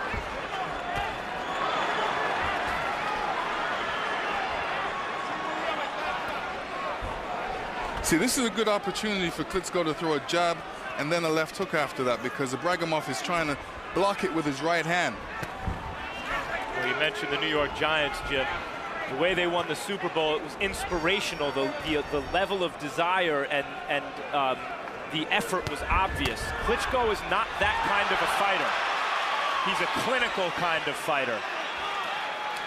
See, this is a good opportunity for Klitschko to throw a jab and then a left hook after that, because Ibragimov is trying to block it with his right hand. Well, you mentioned the New York Giants, Jim. The way they won the Super Bowl, it was inspirational. The level of desire and the effort was obvious. Klitschko is not that kind of a fighter. He's a clinical kind of fighter.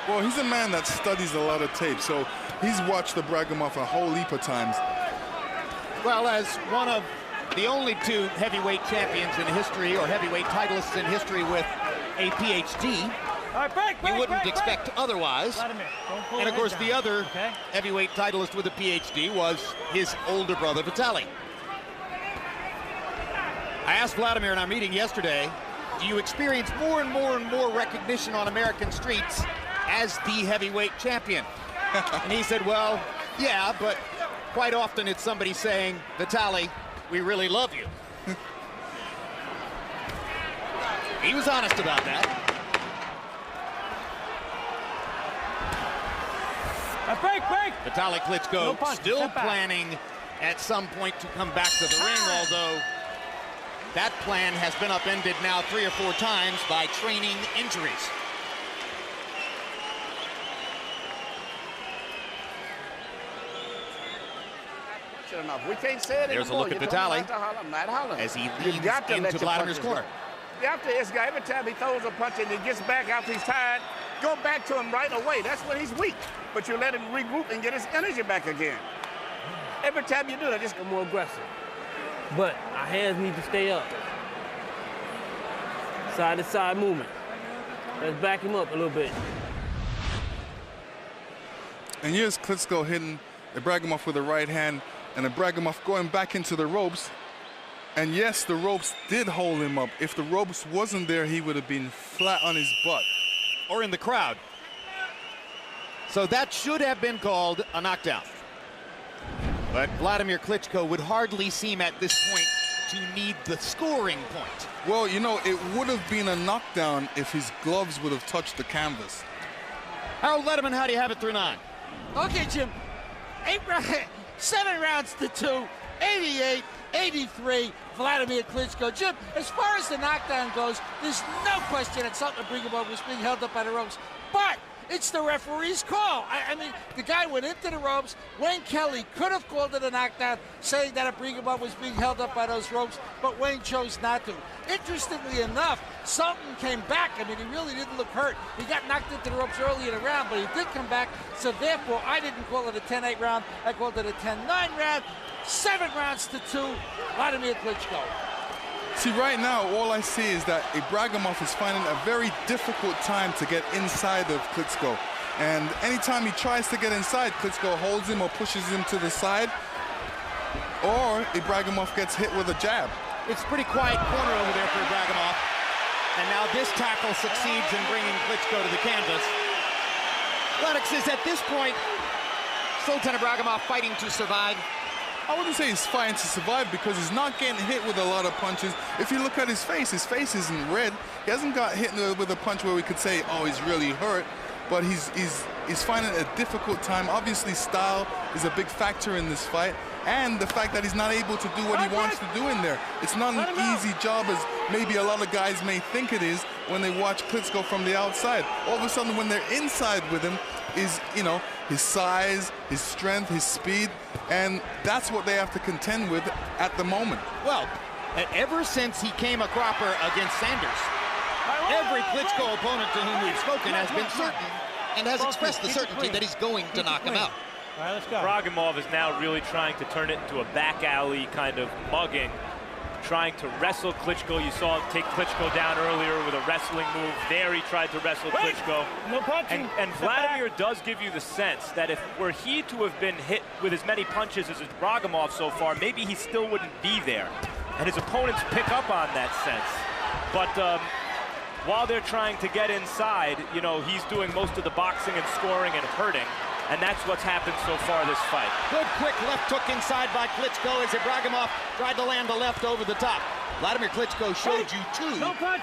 Well, he's a man that studies a lot of tape, so he's watched Ibragimov a whole heap of times. Well, as one of the only 2 heavyweight champions in history, or heavyweight titleists in history with a PhD, All right, break, you wouldn't expect otherwise. Wladimir, don't pull And of the course, head the down, other okay? heavyweight titleist with a PhD was his older brother, Vitaly. I asked Wladimir in our meeting yesterday, do you experience more and more recognition on American streets as the heavyweight champion? And he said, well, yeah, but quite often it's somebody saying, Vitaly, we really love you. He was honest about that. Break! Vitaly Klitschko No punch, still step back. planning at some point to come back to the ring, although that plan has been upended now 3 or 4 times by training injuries. Enough. We can't say it There's anymore. a look at You Vitaly don't have to holler, I'm not hollering. as he You leans got to let into your Vladimir's punches corner. go. You have to, this guy, every time he throws a punch and he gets back after he's tired, go back to him right away. That's when he's weak. But you let him regroup and get his energy back again. Every time you do that, just Get more aggressive. But our hands need to stay up. Side to side movement. Let's back him up a little bit. And here's Klitschko hitting Ibragimov with a right hand, and Ibragimov going back into the ropes. And yes, the ropes did hold him up. If the ropes wasn't there, he would have been flat on his butt. Or in the crowd. So that should have been called a knockdown. But Wladimir Klitschko would hardly seem at this point to need the scoring point. Well, you know, it would have been a knockdown if his gloves would have touched the canvas. Harold Letterman, how do you have it through 9? Okay, Jim. 7 rounds to 2, 88-83, Wladimir Klitschko. Jim, as far as the knockdown goes, there's no question that Sultan Ibragimov was being held up by the ropes. But it's the referee's call. I mean, the guy went into the ropes. Wayne Kelly could have called it a knockdown, saying that Ibragimov was being held up by those ropes, but Wayne chose not to. Interestingly enough, Sultan came back. I mean, he really didn't look hurt. He got knocked into the ropes early in the round, but he did come back. So therefore, I didn't call it a 10-8 round. I called it a 10-9 round. 7 rounds to 2, Wladimir Klitschko. See, right now, all I see is that Ibragimov is finding a very difficult time to get inside of Klitschko. And anytime he tries to get inside, Klitschko holds him or pushes him to the side, or Ibragimov gets hit with a jab. It's a pretty quiet corner over there for Ibragimov. And now this tackle succeeds in bringing Klitschko to the canvas. Lennox is at this point, Sultan Ibragimov fighting to survive. I wouldn't say he's fighting to survive because he's not getting hit with a lot of punches. If you look at his face isn't red. He hasn't got hit with a punch where we could say, oh, he's really hurt. But he's finding a difficult time. Obviously, style is a big factor in this fight. And the fact that he's not able to do what he wants to do in there. It's not an easy job as maybe a lot of guys may think it is when they watch Klitschko from the outside. All of a sudden, when they're inside with him, is, you know, his size, his strength, his speed, and that's what they have to contend with at the moment. Well, ever since he came a cropper against Sanders, every Klitschko opponent to whom we've spoken has been certain and has expressed the certainty that he's going to knock him out. All right, let's go. Ibragimov is now really trying to turn it into a back alley kind of mugging. trying to wrestle Klitschko. You saw him take Klitschko down earlier with a wrestling move. There he tried to wrestle Klitschko. No punching. And Wladimir does give you the sense that if were he to have been hit with as many punches as Ibragimov so far, maybe he still wouldn't be there. And his opponents pick up on that sense. But while they're trying to get inside, you know, he's doing most of the boxing and scoring and hurting. And that's what's happened so far this fight. Good quick left hook inside by Klitschko as Ibragimov tried to land the left over the top. Wladimir Klitschko showed you two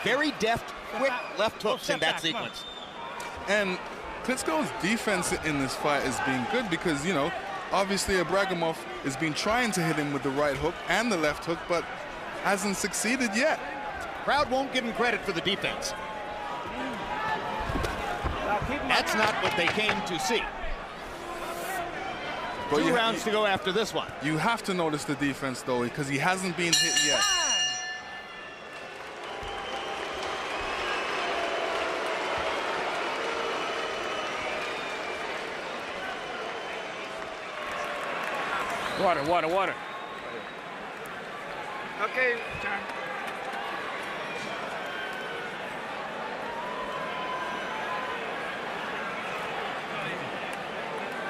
very deft, quick left hooks in that sequence. And Klitschko's defense in this fight has been good because, you know, obviously Ibragimov has been trying to hit him with the right hook and the left hook, but hasn't succeeded yet. Crowd won't give him credit for the defense. That's not what they came to see. But 2 rounds to go after this one. You have to notice the defense, though, because he hasn't been hit yet. Water, water, water. Okay, time.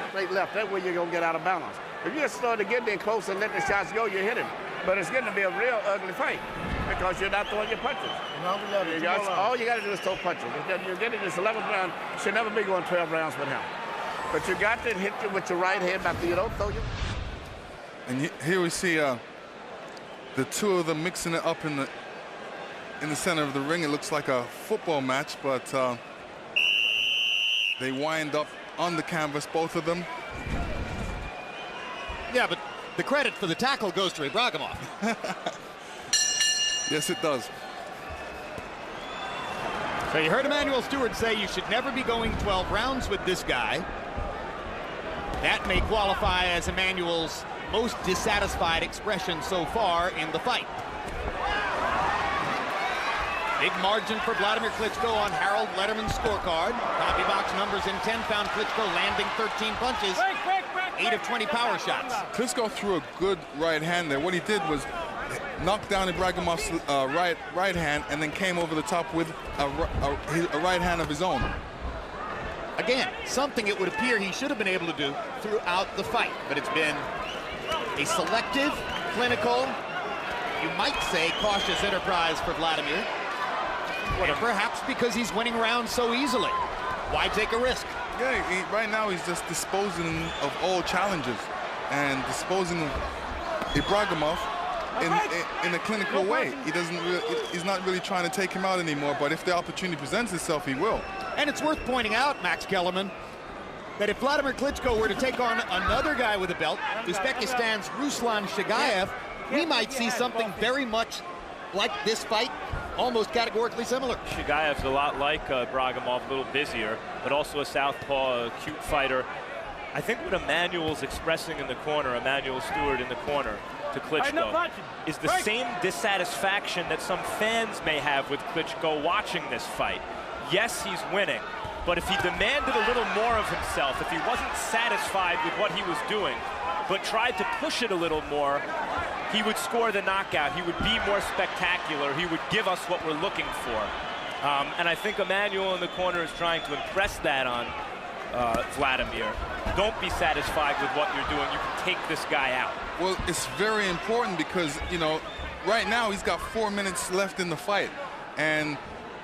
Straight left, that's where you're going to get out of balance. If you just start to get in close and let the shots go, you hit him. But it's going to be a real ugly fight because you're not throwing your punches. All you got to do is throw punches. You're getting this 11th round, should never be going 12 rounds with him. But you got to hit you with your right hand after you don't throw you. And here we see the two of them mixing it up in the center of the ring. It looks like a football match, but they wind up on the canvas, both of them. Yeah, but the credit for the tackle goes to Ibragimov. Yes, it does. So you heard Emanuel Stewart say you should never be going 12 rounds with this guy. That may qualify as Emanuel's most dissatisfied expression so far in the fight. Big margin for Wladimir Klitschko on Harold Letterman's scorecard. Copy box numbers in 10 found Klitschko landing 13 punches, 8 of 20 power shots. Klitschko threw a good right hand there. What he did was knock down Ibragimov's right hand and then came over the top with a right hand of his own. Again, something it would appear he should have been able to do throughout the fight, but it's been a selective, clinical, you might say cautious enterprise for Wladimir. And perhaps because he's winning rounds so easily. Why take a risk? Yeah, right now he's just disposing of all challenges and disposing of Ibragimov in a clinical way. He's not really trying to take him out anymore, but if the opportunity presents itself, he will. And it's worth pointing out, Max Kellerman, that if Wladimir Klitschko were to take on another guy with a belt, Uzbekistan's Ruslan Shagayev, we might see something very much like this fight, almost categorically similar. Shagayev's a lot like Ibragimov, a little busier, but also a southpaw, a cute fighter. I think what Emanuel's expressing in the corner, Emanuel Stewart in the corner to Klitschko, is the same dissatisfaction that some fans may have with Klitschko watching this fight. Yes, he's winning, but if he demanded a little more of himself, if he wasn't satisfied with what he was doing, but tried to push it a little more, he would score the knockout. He would be more spectacular. He would give us what we're looking for. And I think Emanuel in the corner is trying to impress that on Wladimir. Don't be satisfied with what you're doing. You can take this guy out. Well, it's very important because, you know, right now he's got 4 minutes left in the fight. And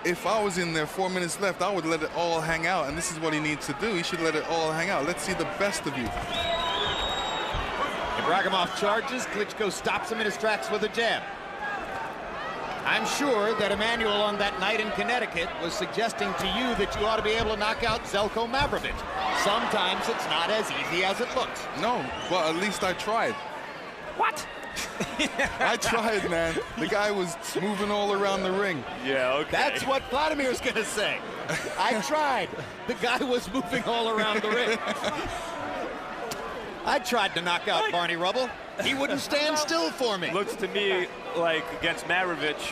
if I was in there 4 minutes left, I would let it all hang out. And this is what he needs to do. He should let it all hang out. Let's see the best of you. Ibragimov charges. Klitschko stops him in his tracks with a jab. I'm sure that Emanuel on that night in Connecticut was suggesting to you that you ought to be able to knock out Zeljko Mavrovic. Sometimes it's not as easy as it looks. No, but at least I tried. What? I tried, man. The guy was moving all around the ring. Yeah, okay. That's what Vladimir's going to say. I tried. The guy was moving all around the ring. I tried to knock out Barney Rubble. He wouldn't stand still for me. Looks to me like against Mavrovic,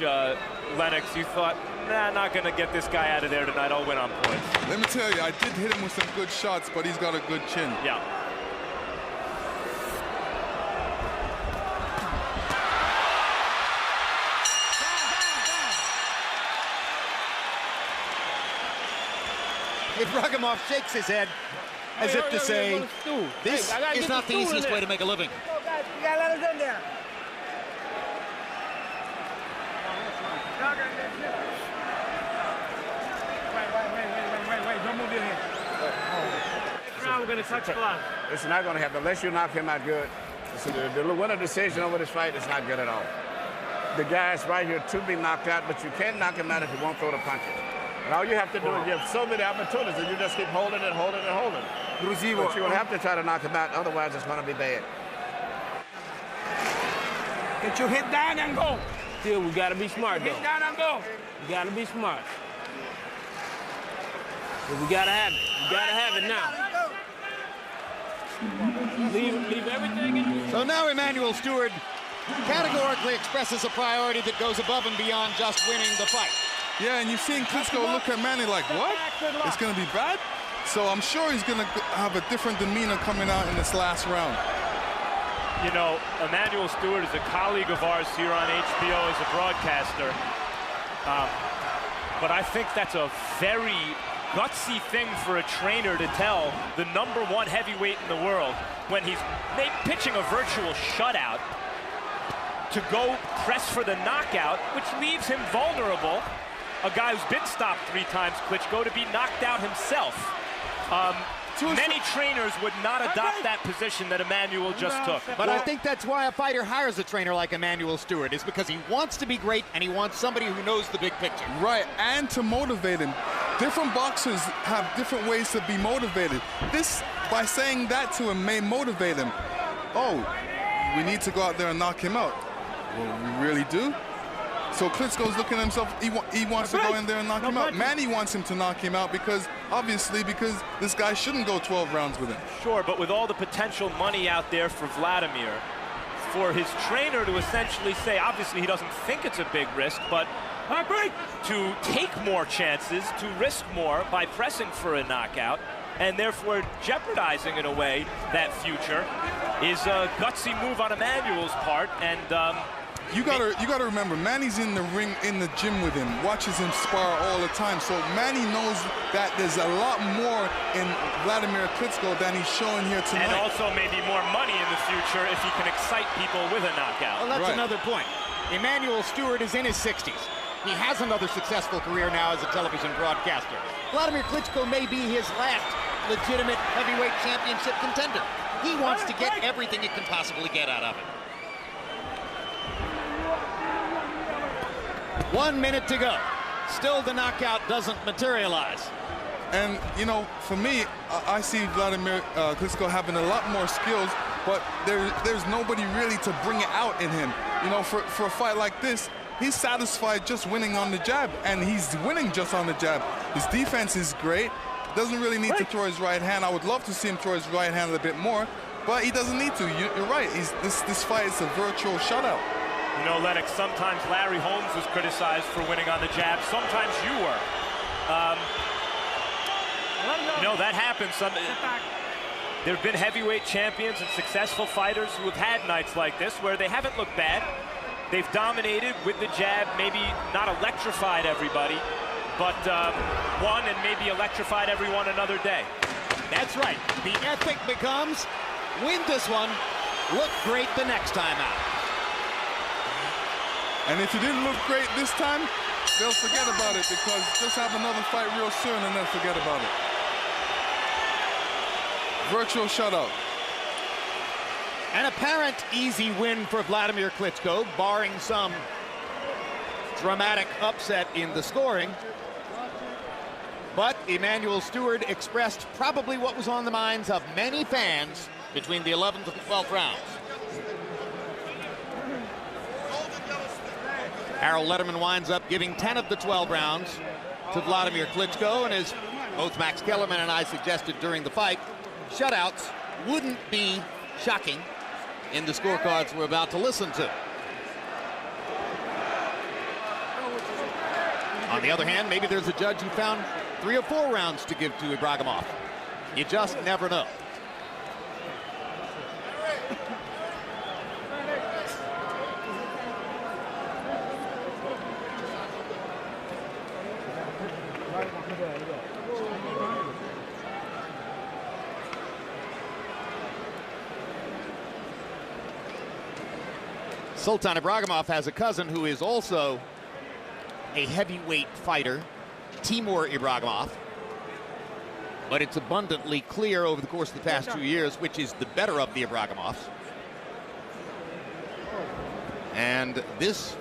Lennox, you thought, nah, not going to get this guy out of there tonight. I'll win on points. Let me tell you, I did hit him with some good shots, but he's got a good chin. Yeah. Ibragimov shakes his head as if to say, this is not the easiest way to make a living. You gotta let us in there. Wait. Don't move your head. Now we're going to touch block. It's not going to happen unless you knock him out good. The winner decision over this fight is not good at all. The guy's right here to be knocked out, but you can't knock him out if you won't throw the punches. And all you have to do is you have so many opportunities, and you just keep holding it. But you will have to try to knock him out, otherwise it's going to be bad. Get your head down and go. Still, we got to be smart, though. Head down and go. We got to be smart. But we got to have it. We got to have it now. Leave everything in. So now Emanuel Stewart categorically expresses a priority that goes above and beyond just winning the fight. Yeah, and you've seen Klitschko look at Manny like, what? It's going to be bad? So I'm sure he's going to have a different demeanor coming out in this last round. You know, Emanuel Stewart is a colleague of ours here on HBO as a broadcaster. But I think that's a very gutsy thing for a trainer to tell the #1 heavyweight in the world when he's pitching a virtual shutout to go press for the knockout, which leaves him vulnerable. A guy who's been stopped 3 times, Klitschko, to be knocked out himself. Many trainers would not adopt that position that Emanuel just took. But I think that's why a fighter hires a trainer like Emanuel Stewart, is because he wants to be great and he wants somebody who knows the big picture. Right, and to motivate him. Different boxers have different ways to be motivated. This, by saying that to him, may motivate him. Oh, we need to go out there and knock him out. Well, we really do? So Klitschko's looking at himself, he wants to go in there and knock him out. Manny wants him to knock him out because this guy shouldn't go 12 rounds with him. Sure, but with all the potential money out there for Wladimir, for his trainer to essentially say, obviously he doesn't think it's a big risk, but to take more chances, to risk more by pressing for a knockout, and therefore jeopardizing in a way that future, is a gutsy move on Emanuel's part. And you gotta remember, Manny's in the ring, in the gym with him, watches him spar all the time. So Manny knows that there's a lot more in Wladimir Klitschko than he's showing here tonight. And also maybe more money in the future if he can excite people with a knockout. Well, that's another point. Emanuel Stewart is in his 60s. He has another successful career now as a television broadcaster. Wladimir Klitschko may be his last legitimate heavyweight championship contender. He wants to get everything he can possibly get out of it. 1 minute to go. Still the knockout doesn't materialize. And, you know, for me, I see Wladimir Klitschko having a lot more skills, but there's nobody really to bring it out in him. You know, for a fight like this, he's satisfied just winning on the jab, and he's winning just on the jab. His defense is great. Doesn't really need to throw his right hand. I would love to see him throw his right hand a bit more, but he doesn't need to. You're right. This fight is a virtual shutout. You know, Lennox, sometimes Larry Holmes was criticized for winning on the jab. Sometimes you were. You know, that happens. There have been heavyweight champions and successful fighters who have had nights like this where they haven't looked bad. They've dominated with the jab, maybe not electrified everybody, but won and maybe electrified everyone another day. That's right. The ethic becomes, win this one, look great the next time out. And if you didn't look great this time, they'll forget about it, because just have another fight real soon and then forget about it. Virtual shutout. An apparent easy win for Wladimir Klitschko, barring some dramatic upset in the scoring. But Emanuel Stewart expressed probably what was on the minds of many fans between the 11th and 12th rounds. Harold Letterman winds up giving 10 of the 12 rounds to Wladimir Klitschko, and as both Max Kellerman and I suggested during the fight, shutouts wouldn't be shocking in the scorecards we're about to listen to. On the other hand, maybe there's a judge who found 3 or 4 rounds to give to Ibragimov. You just never know. Sultan Ibragimov has a cousin who is also a heavyweight fighter, Timur Ibragimov. But it's abundantly clear over the course of the past 2 years which is the better of the Ibragimovs. And this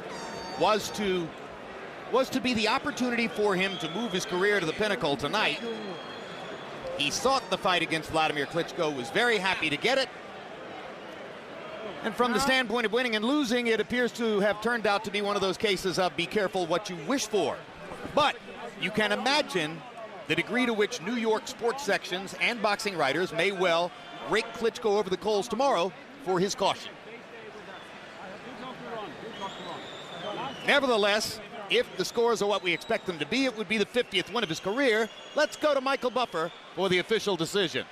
was to be the opportunity for him to move his career to the pinnacle tonight. He sought the fight against Wladimir Klitschko, was very happy to get it. And from the standpoint of winning and losing, it appears to have turned out to be one of those cases of be careful what you wish for. But you can imagine the degree to which New York sports sections and boxing writers may well rake Klitschko over the coals tomorrow for his caution. Nevertheless, if the scores are what we expect them to be, it would be the 50th win of his career. Let's go to Michael Buffer for the official decision.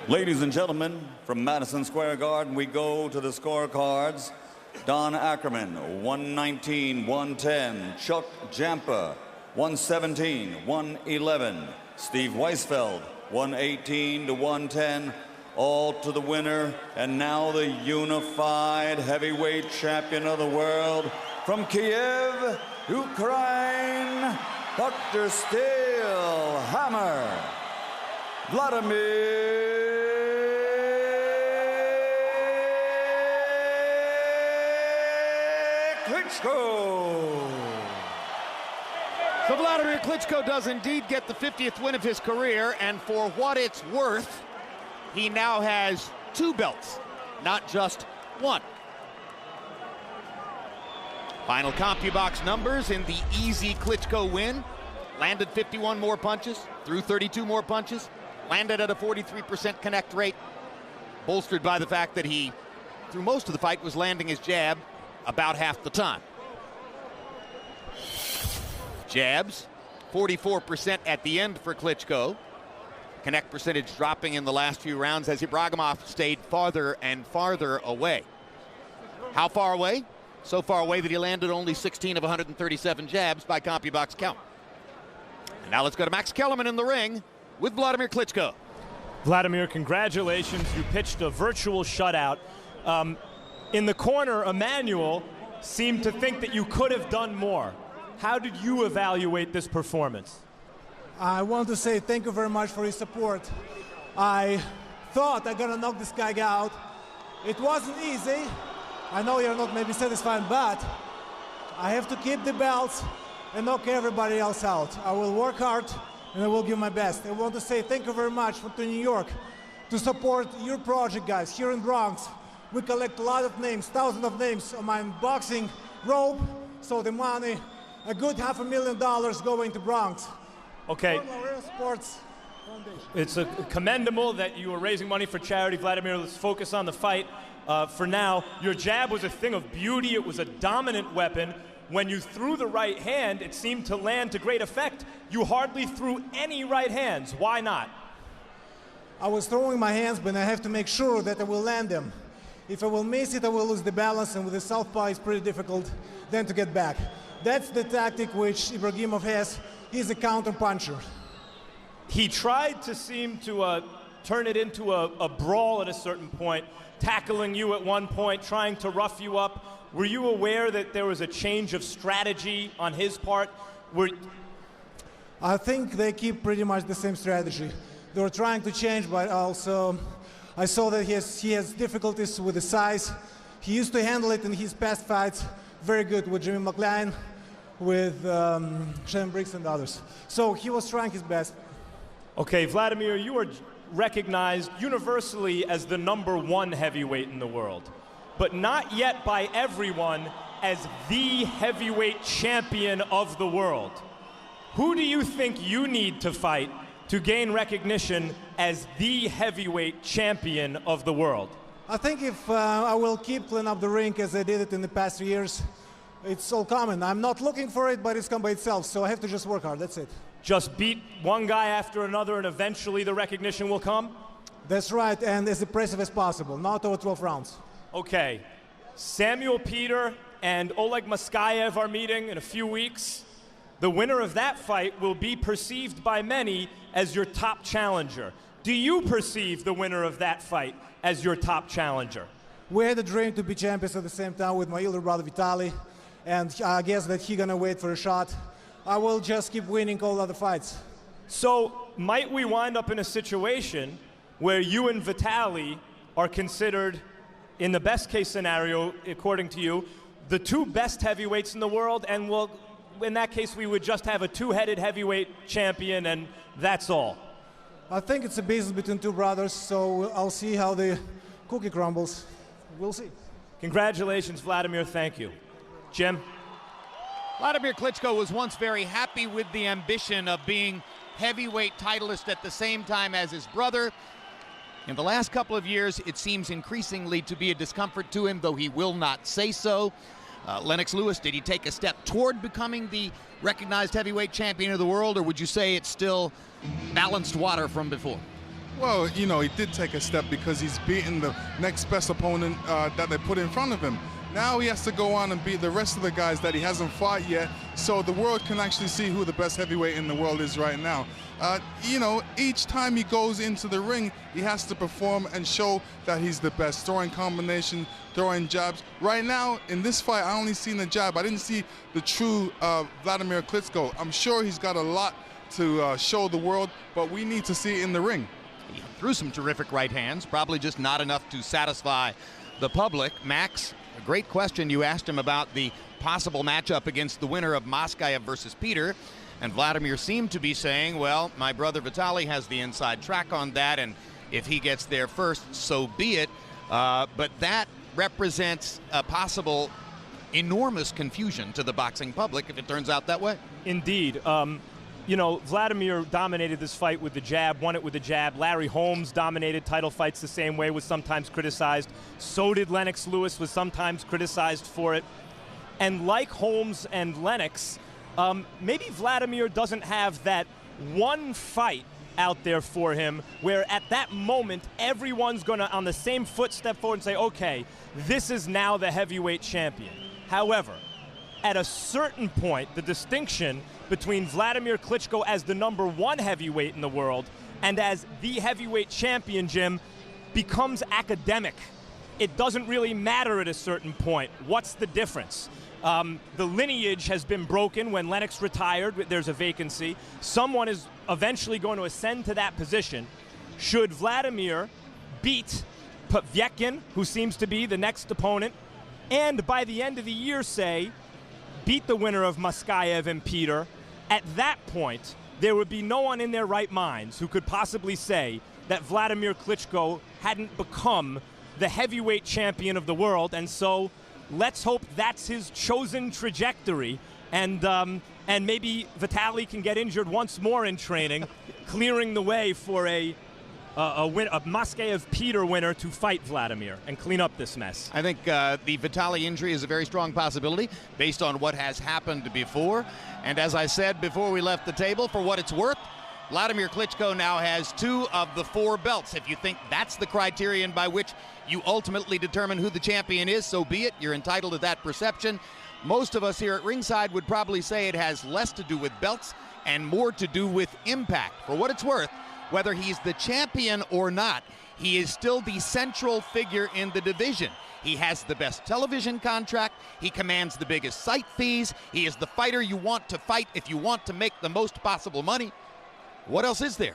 Ladies and gentlemen, from Madison Square Garden, we go to the scorecards. Don Ackerman, 119-110. Chuck Jampa, 117-111. Steve Weisfeld, 118-110. All to the winner, and now the unified heavyweight champion of the world from Kiev, Ukraine, Dr. Steel Hammer, Wladimir Klitschko. So Wladimir Klitschko does indeed get the 50th win of his career, and for what it's worth, he now has 2 belts, not just 1. Final CompuBox numbers in the easy Klitschko win. Landed 51 more punches, threw 32 more punches, landed at a 43% connect rate, bolstered by the fact that he, through most of the fight, was landing his jab about half the time. Jabs, 44% at the end for Klitschko. Connect percentage dropping in the last few rounds as Ibragimov stayed farther and farther away. How far away? So far away that he landed only 16 of 137 jabs by CompuBox count. And now let's go to Max Kellerman in the ring with Wladimir Klitschko. Wladimir, congratulations. You pitched a virtual shutout. In the corner, Emmanuel seemed to think that you could have done more. How did you evaluate this performance? I want to say thank you very much for your support. I thought I'm gonna knock this guy out. It wasn't easy. I know you're not maybe satisfied, but I have to keep the belts and knock everybody else out. I will work hard and I will give my best. I want to say thank you very much to New York to support your project, guys. Here in Bronx, we collect a lot of names, thousands of names on my boxing rope, so the money, a good $500,000 going to Bronx. Okay. Sports Foundation. It's commendable that you are raising money for charity, Wladimir. Let's focus on the fight for now. Your jab was a thing of beauty. It was a dominant weapon. When you threw the right hand, it seemed to land to great effect. You hardly threw any right hands. Why not? I was throwing my hands, but I have to make sure that I will land them. If I will miss it, I will lose the balance, and with the southpaw, it's pretty difficult then to get back. That's the tactic which Ibragimov has. He's a counter-puncher. He tried to seem to turn it into a brawl at a certain point, tackling you at one point, trying to rough you up. Were you aware that there was a change of strategy on his part? I think they keep pretty much the same strategy. They were trying to change, but also I saw that he has difficulties with the size. He used to handle it in his past fights very good with Jimmy McLean, with Shannon Briggs and others. So he was trying his best. Okay, Wladimir, you are recognized universally as the #1 heavyweight in the world, but not yet by everyone as the heavyweight champion of the world. Who do you think you need to fight to gain recognition as the heavyweight champion of the world? I think if I will keep cleaning up the ring as I did it in the past years, it's all coming. I'm not looking for it, but it's come by itself, so I have to just work hard, that's it. Just beat one guy after another and eventually the recognition will come? That's right, and as impressive as possible, not over 12 rounds. Okay, Samuel Peter and Oleg Moskayev are meeting in a few weeks. The winner of that fight will be perceived by many as your top challenger. Do you perceive the winner of that fight as your top challenger? We had a dream to be champions at the same time with my older brother Vitaly, and I guess that he's gonna wait for a shot. I will just keep winning all other fights. So might we wind up in a situation where you and Vitaly are considered, in the best case scenario, according to you, the two best heavyweights in the world, and well, in that case we would just have a two-headed heavyweight champion and that's all? I think it's a business between two brothers, so I'll see how the cookie crumbles. We'll see. Congratulations, Wladimir. Thank you. Jim? Wladimir Klitschko was once very happy with the ambition of being heavyweight titleist at the same time as his brother. In the last couple of years, it seems increasingly to be a discomfort to him, though he will not say so. Lennox Lewis, did he take a step toward becoming the recognized heavyweight champion of the world, or would you say it's still balanced water from before? Well, you know, he did take a step because he's beaten the next best opponent that they put in front of him. Now he has to go on and beat the rest of the guys that he hasn't fought yet, so the world can actually see who the best heavyweight in the world is right now. You know, each time he goes into the ring, he has to perform and show that he's the best. Throwing combination, throwing jabs. Right now, in this fight, I only seen the jab. I didn't see the true Wladimir Klitschko. I'm sure he's got a lot to show the world, but we need to see it in the ring. He threw some terrific right hands, probably just not enough to satisfy the public. Max, a great question you asked him about the possible matchup against the winner of Moskaev versus Peter. And Wladimir seemed to be saying, well, my brother Vitaly has the inside track on that, and if he gets there first, so be it. But that represents a possible enormous confusion to the boxing public if it turns out that way. Indeed. You know, Wladimir dominated this fight with the jab, won it with the jab. Larry Holmes dominated title fights the same way, was sometimes criticized. So did Lennox Lewis, was sometimes criticized for it. And like Holmes and Lennox, maybe Wladimir doesn't have that one fight out there for him where at that moment everyone's going to on the same foot step forward and say, okay, this is now the heavyweight champion. However, at a certain point, the distinction between Wladimir Klitschko as the #1 heavyweight in the world and as the heavyweight champion, Jim, becomes academic. It doesn't really matter at a certain point. What's the difference? The lineage has been broken. When Lennox retired, there's a vacancy. Someone is eventually going to ascend to that position. Should Wladimir beat Povetkin, who seems to be the next opponent, and by the end of the year, say, beat the winner of Moskaev and Peter, at that point, there would be no one in their right minds who could possibly say that Wladimir Klitschko hadn't become the heavyweight champion of the world, and so let's hope that's his chosen trajectory, and maybe Vitaly can get injured once more in training, clearing the way for a Moskaev Peter winner to fight Wladimir and clean up this mess. I think the Vitaly injury is a very strong possibility based on what has happened before. And as I said before we left the table, for what it's worth, Wladimir Klitschko now has 2 of the 4 belts. If you think that's the criterion by which you ultimately determine who the champion is, so be it. You're entitled to that perception. Most of us here at ringside would probably say it has less to do with belts and more to do with impact. For what it's worth, whether he's the champion or not, he is still the central figure in the division. He has the best television contract. He commands the biggest site fees. He is the fighter you want to fight if you want to make the most possible money. What else is there?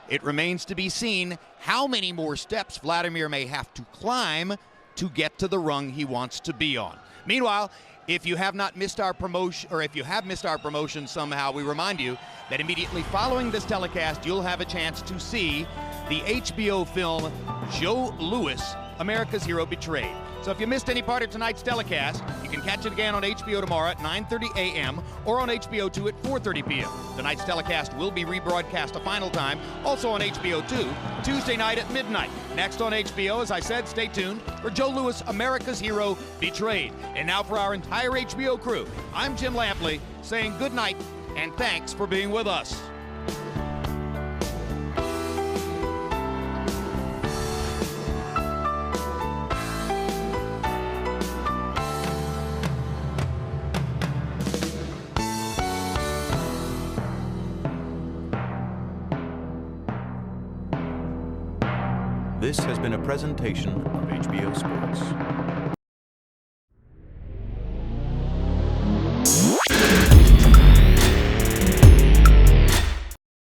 It remains to be seen how many more steps Wladimir may have to climb to get to the rung he wants to be on. Meanwhile, if you have not missed our promotion, or if you have missed our promotion somehow, we remind you that immediately following this telecast, you'll have a chance to see the HBO film Joe Louis, America's Hero Betrayed. So if you missed any part of tonight's telecast, you can catch it again on HBO tomorrow at 9:30 a.m. or on HBO 2 at 4:30 p.m. Tonight's telecast will be rebroadcast a final time, also on HBO 2, Tuesday night at midnight. Next on HBO, as I said, stay tuned for Joe Louis, America's Hero Betrayed. And now for our entire HBO crew, I'm Jim Lampley saying good night and thanks for being with us. This has been a presentation of HBO Sports.